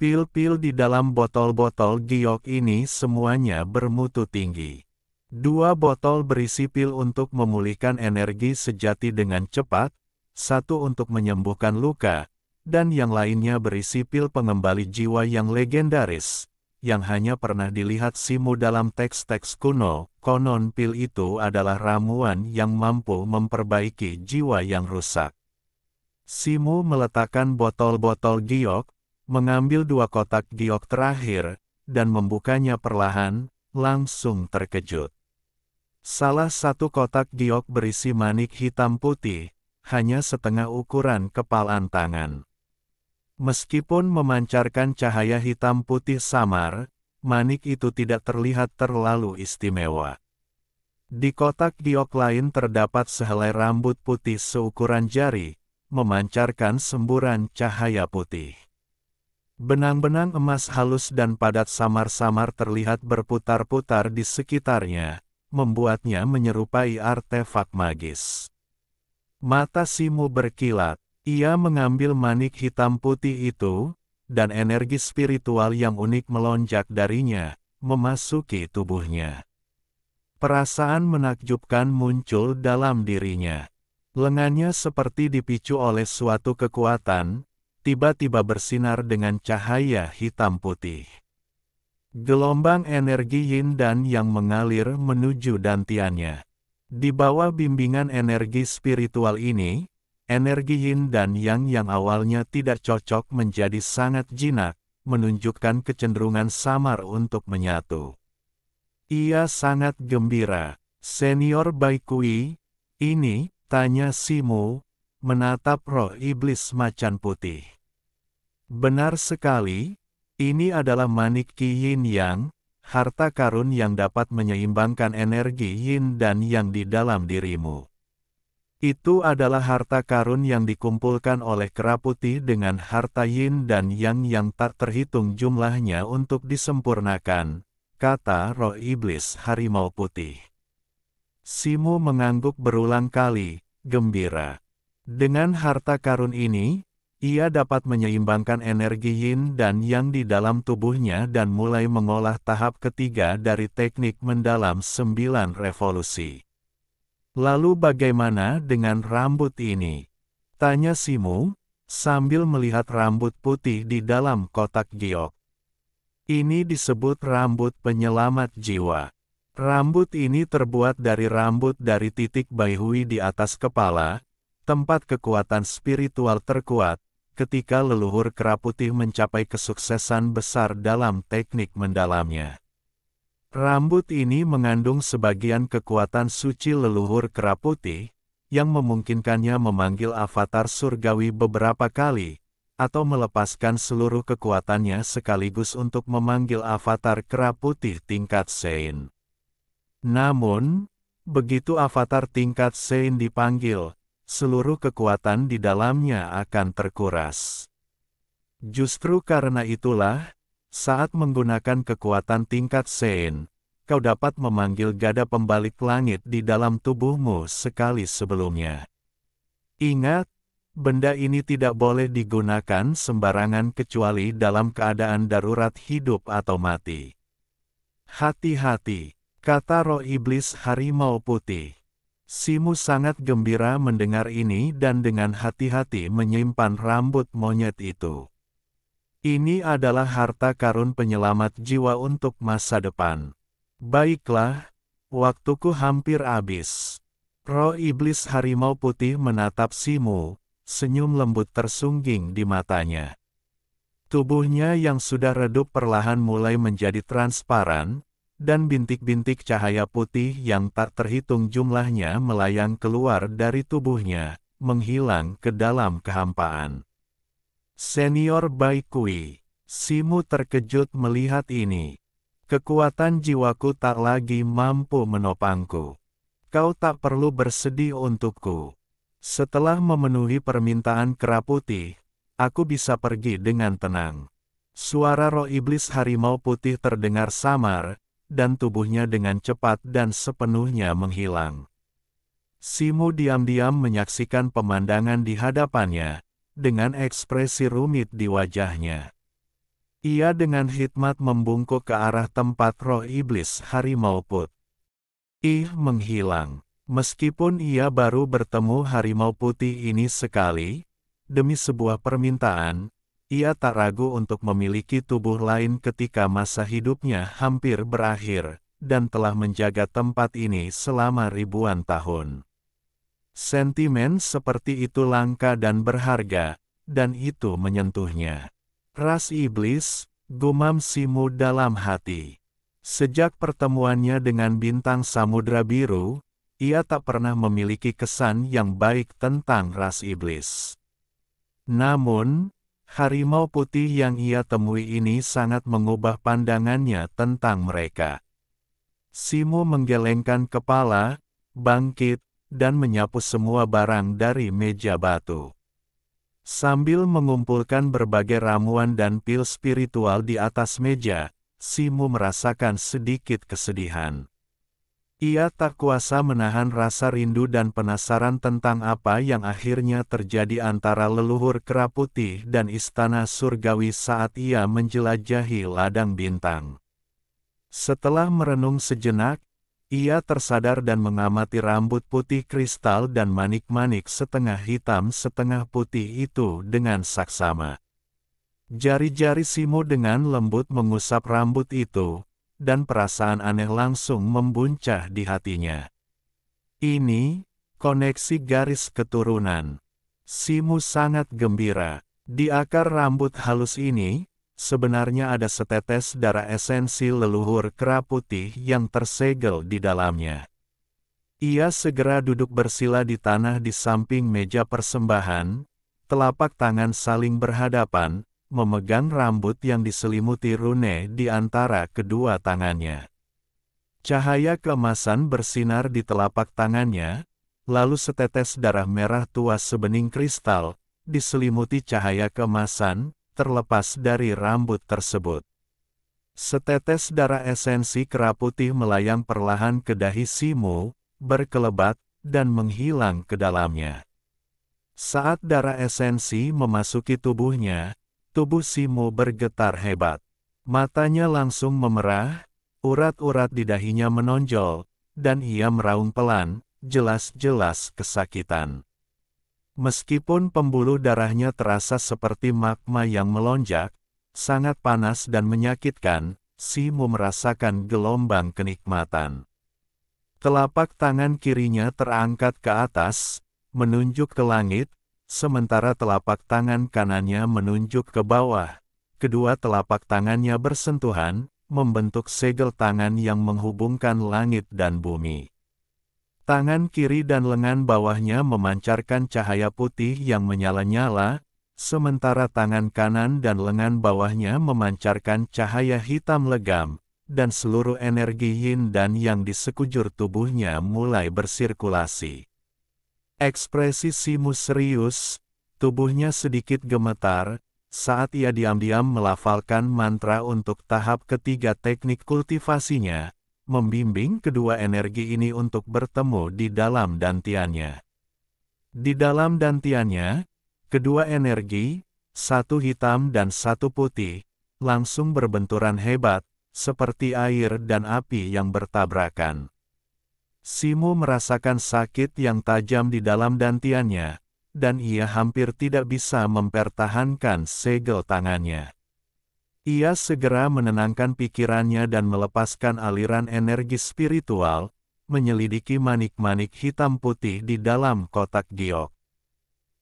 Pil-pil di dalam botol-botol giok ini semuanya bermutu tinggi. 2 botol berisi pil untuk memulihkan energi sejati dengan cepat, 1 untuk menyembuhkan luka, dan yang lainnya berisi pil pengembali jiwa yang legendaris, yang hanya pernah dilihat Simo dalam teks-teks kuno. Konon pil itu adalah ramuan yang mampu memperbaiki jiwa yang rusak. Simo meletakkan botol-botol giok, mengambil 2 kotak giok terakhir, dan membukanya perlahan, langsung terkejut. Salah satu kotak giok berisi manik hitam putih, hanya setengah ukuran kepalan tangan. Meskipun memancarkan cahaya hitam putih samar, manik itu tidak terlihat terlalu istimewa. Di kotak giok lain terdapat sehelai rambut putih seukuran jari, memancarkan semburan cahaya putih. Benang-benang emas halus dan padat samar-samar terlihat berputar-putar di sekitarnya, membuatnya menyerupai artefak magis. Mata Simu berkilat. Ia mengambil manik hitam putih itu, dan energi spiritual yang unik melonjak darinya, memasuki tubuhnya. Perasaan menakjubkan muncul dalam dirinya. Lengannya seperti dipicu oleh suatu kekuatan, tiba-tiba bersinar dengan cahaya hitam putih. Gelombang energi yin dan yang mengalir menuju dantiannya. Di bawah bimbingan energi spiritual ini, energi yin dan yang awalnya tidak cocok menjadi sangat jinak, menunjukkan kecenderungan samar untuk menyatu. Ia sangat gembira. Senior Baikui, ini, tanya Simu, menatap roh iblis macan putih. Benar sekali, ini adalah manik Qi Yin Yang, harta karun yang dapat menyeimbangkan energi yin dan yang di dalam dirimu. Itu adalah harta karun yang dikumpulkan oleh kera putih dengan harta yin dan yang tak terhitung jumlahnya untuk disempurnakan, kata roh iblis harimau putih. Simu mengangguk berulang kali, gembira. Dengan harta karun ini, ia dapat menyeimbangkan energi yin dan yang di dalam tubuhnya dan mulai mengolah tahap ketiga dari teknik mendalam 9 revolusi. Lalu bagaimana dengan rambut ini? Tanya Simu, sambil melihat rambut putih di dalam kotak giok. Ini disebut rambut penyelamat jiwa. Rambut ini terbuat dari rambut dari titik Baihui di atas kepala, tempat kekuatan spiritual terkuat, ketika leluhur kera putih mencapai kesuksesan besar dalam teknik mendalamnya. Rambut ini mengandung sebagian kekuatan suci leluhur kera putih, yang memungkinkannya memanggil avatar surgawi beberapa kali, atau melepaskan seluruh kekuatannya sekaligus untuk memanggil avatar kera putih tingkat Sein. Namun, begitu avatar tingkat Sein dipanggil, seluruh kekuatan di dalamnya akan terkuras. Justru karena itulah, saat menggunakan kekuatan tingkat Sein, kau dapat memanggil gada pembalik langit di dalam tubuhmu sekali sebelumnya. Ingat, benda ini tidak boleh digunakan sembarangan kecuali dalam keadaan darurat hidup atau mati. Hati-hati, kata roh iblis harimau putih. Simu sangat gembira mendengar ini dan dengan hati-hati menyimpan rambut monyet itu. Ini adalah harta karun penyelamat jiwa untuk masa depan. Baiklah, waktuku hampir habis. Roh iblis harimau putih menatap Simu, senyum lembut tersungging di matanya. Tubuhnya yang sudah redup perlahan mulai menjadi transparan, dan bintik-bintik cahaya putih yang tak terhitung jumlahnya melayang keluar dari tubuhnya, menghilang ke dalam kehampaan. Senior Baikui, Simu terkejut melihat ini. Kekuatan jiwaku tak lagi mampu menopangku. Kau tak perlu bersedih untukku. Setelah memenuhi permintaan kera putih, aku bisa pergi dengan tenang. Suara roh iblis harimau putih terdengar samar, dan tubuhnya dengan cepat dan sepenuhnya menghilang. Simu diam-diam menyaksikan pemandangan di hadapannya, dengan ekspresi rumit di wajahnya. Ia dengan hikmat membungkuk ke arah tempat roh iblis harimau putih menghilang. Meskipun ia baru bertemu harimau putih ini sekali, demi sebuah permintaan, ia tak ragu untuk memiliki tubuh lain ketika masa hidupnya hampir berakhir, dan telah menjaga tempat ini selama ribuan tahun. Sentimen seperti itu langka dan berharga, dan itu menyentuhnya. Ras iblis, gumam Simu dalam hati. Sejak pertemuannya dengan bintang samudra biru, ia tak pernah memiliki kesan yang baik tentang ras iblis. Namun, harimau putih yang ia temui ini sangat mengubah pandangannya tentang mereka. Simu menggelengkan kepala, bangkit, dan menyapu semua barang dari meja batu. Sambil mengumpulkan berbagai ramuan dan pil spiritual di atas meja, Simu merasakan sedikit kesedihan. Ia tak kuasa menahan rasa rindu dan penasaran tentang apa yang akhirnya terjadi antara leluhur kera putih dan istana surgawi saat ia menjelajahi ladang bintang. Setelah merenung sejenak, ia tersadar dan mengamati rambut putih kristal dan manik-manik setengah hitam setengah putih itu dengan saksama. Jari-jari Simu dengan lembut mengusap rambut itu, dan perasaan aneh langsung membuncah di hatinya. Ini, koneksi garis keturunan. Simu sangat gembira. Di akar rambut halus ini, sebenarnya ada setetes darah esensi leluhur kera putih yang tersegel di dalamnya. Ia segera duduk bersila di tanah di samping meja persembahan, telapak tangan saling berhadapan, memegang rambut yang diselimuti rune di antara kedua tangannya. Cahaya keemasan bersinar di telapak tangannya, lalu setetes darah merah tua sebening kristal, diselimuti cahaya keemasan, terlepas dari rambut tersebut. Setetes darah esensi kera putih melayang perlahan ke dahi Simu, berkelebat, dan menghilang ke dalamnya. Saat darah esensi memasuki tubuhnya, tubuh Simu bergetar hebat. Matanya langsung memerah, urat-urat di dahinya menonjol, dan ia meraung pelan, jelas-jelas kesakitan. Meskipun pembuluh darahnya terasa seperti magma yang melonjak, sangat panas dan menyakitkan, Simu merasakan gelombang kenikmatan. Telapak tangan kirinya terangkat ke atas, menunjuk ke langit, sementara telapak tangan kanannya menunjuk ke bawah. Kedua telapak tangannya bersentuhan, membentuk segel tangan yang menghubungkan langit dan bumi. Tangan kiri dan lengan bawahnya memancarkan cahaya putih yang menyala-nyala, sementara tangan kanan dan lengan bawahnya memancarkan cahaya hitam legam, dan seluruh energi yin dan yang di sekujur tubuhnya mulai bersirkulasi. Ekspresi Simu serius, tubuhnya sedikit gemetar, saat ia diam-diam melafalkan mantra untuk tahap ketiga teknik kultivasinya, membimbing kedua energi ini untuk bertemu di dalam dantiannya. Di dalam dantiannya, kedua energi, satu hitam dan satu putih, langsung berbenturan hebat, seperti air dan api yang bertabrakan. Simu merasakan sakit yang tajam di dalam dantiannya, dan ia hampir tidak bisa mempertahankan segel tangannya. Ia segera menenangkan pikirannya dan melepaskan aliran energi spiritual, menyelidiki manik-manik hitam putih di dalam kotak giok.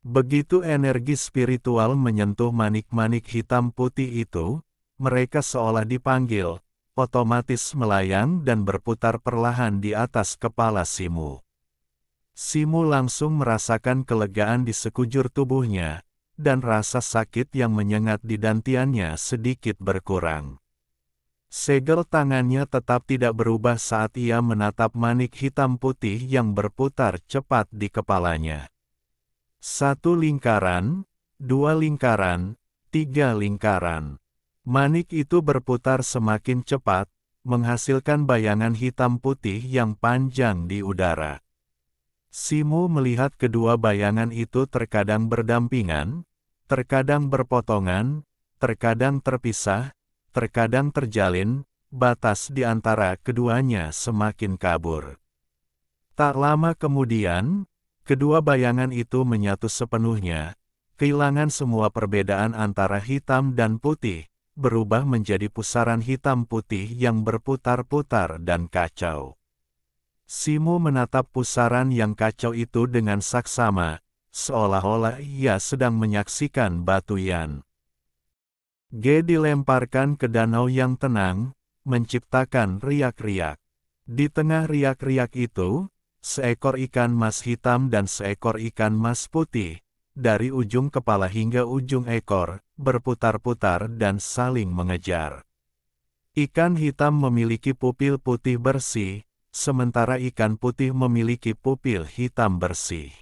Begitu energi spiritual menyentuh manik-manik hitam putih itu, mereka seolah dipanggil, otomatis melayang dan berputar perlahan di atas kepala Simu. Simu langsung merasakan kelegaan di sekujur tubuhnya, dan rasa sakit yang menyengat di dantiannya sedikit berkurang. Segel tangannya tetap tidak berubah saat ia menatap manik hitam putih yang berputar cepat di kepalanya. 1 lingkaran, 2 lingkaran, 3 lingkaran. Manik itu berputar semakin cepat, menghasilkan bayangan hitam putih yang panjang di udara. Simu melihat kedua bayangan itu terkadang berdampingan, terkadang berpotongan, terkadang terpisah, terkadang terjalin, batas di antara keduanya semakin kabur. Tak lama kemudian, kedua bayangan itu menyatu sepenuhnya, kehilangan semua perbedaan antara hitam dan putih, berubah menjadi pusaran hitam putih yang berputar-putar dan kacau. Simu menatap pusaran yang kacau itu dengan saksama, seolah-olah ia sedang menyaksikan batu Yan Ge dilemparkan ke danau yang tenang, menciptakan riak-riak. Di tengah riak-riak itu, seekor ikan mas hitam dan seekor ikan mas putih, dari ujung kepala hingga ujung ekor, berputar-putar dan saling mengejar. Ikan hitam memiliki pupil putih bersih, sementara ikan putih memiliki pupil hitam bersih.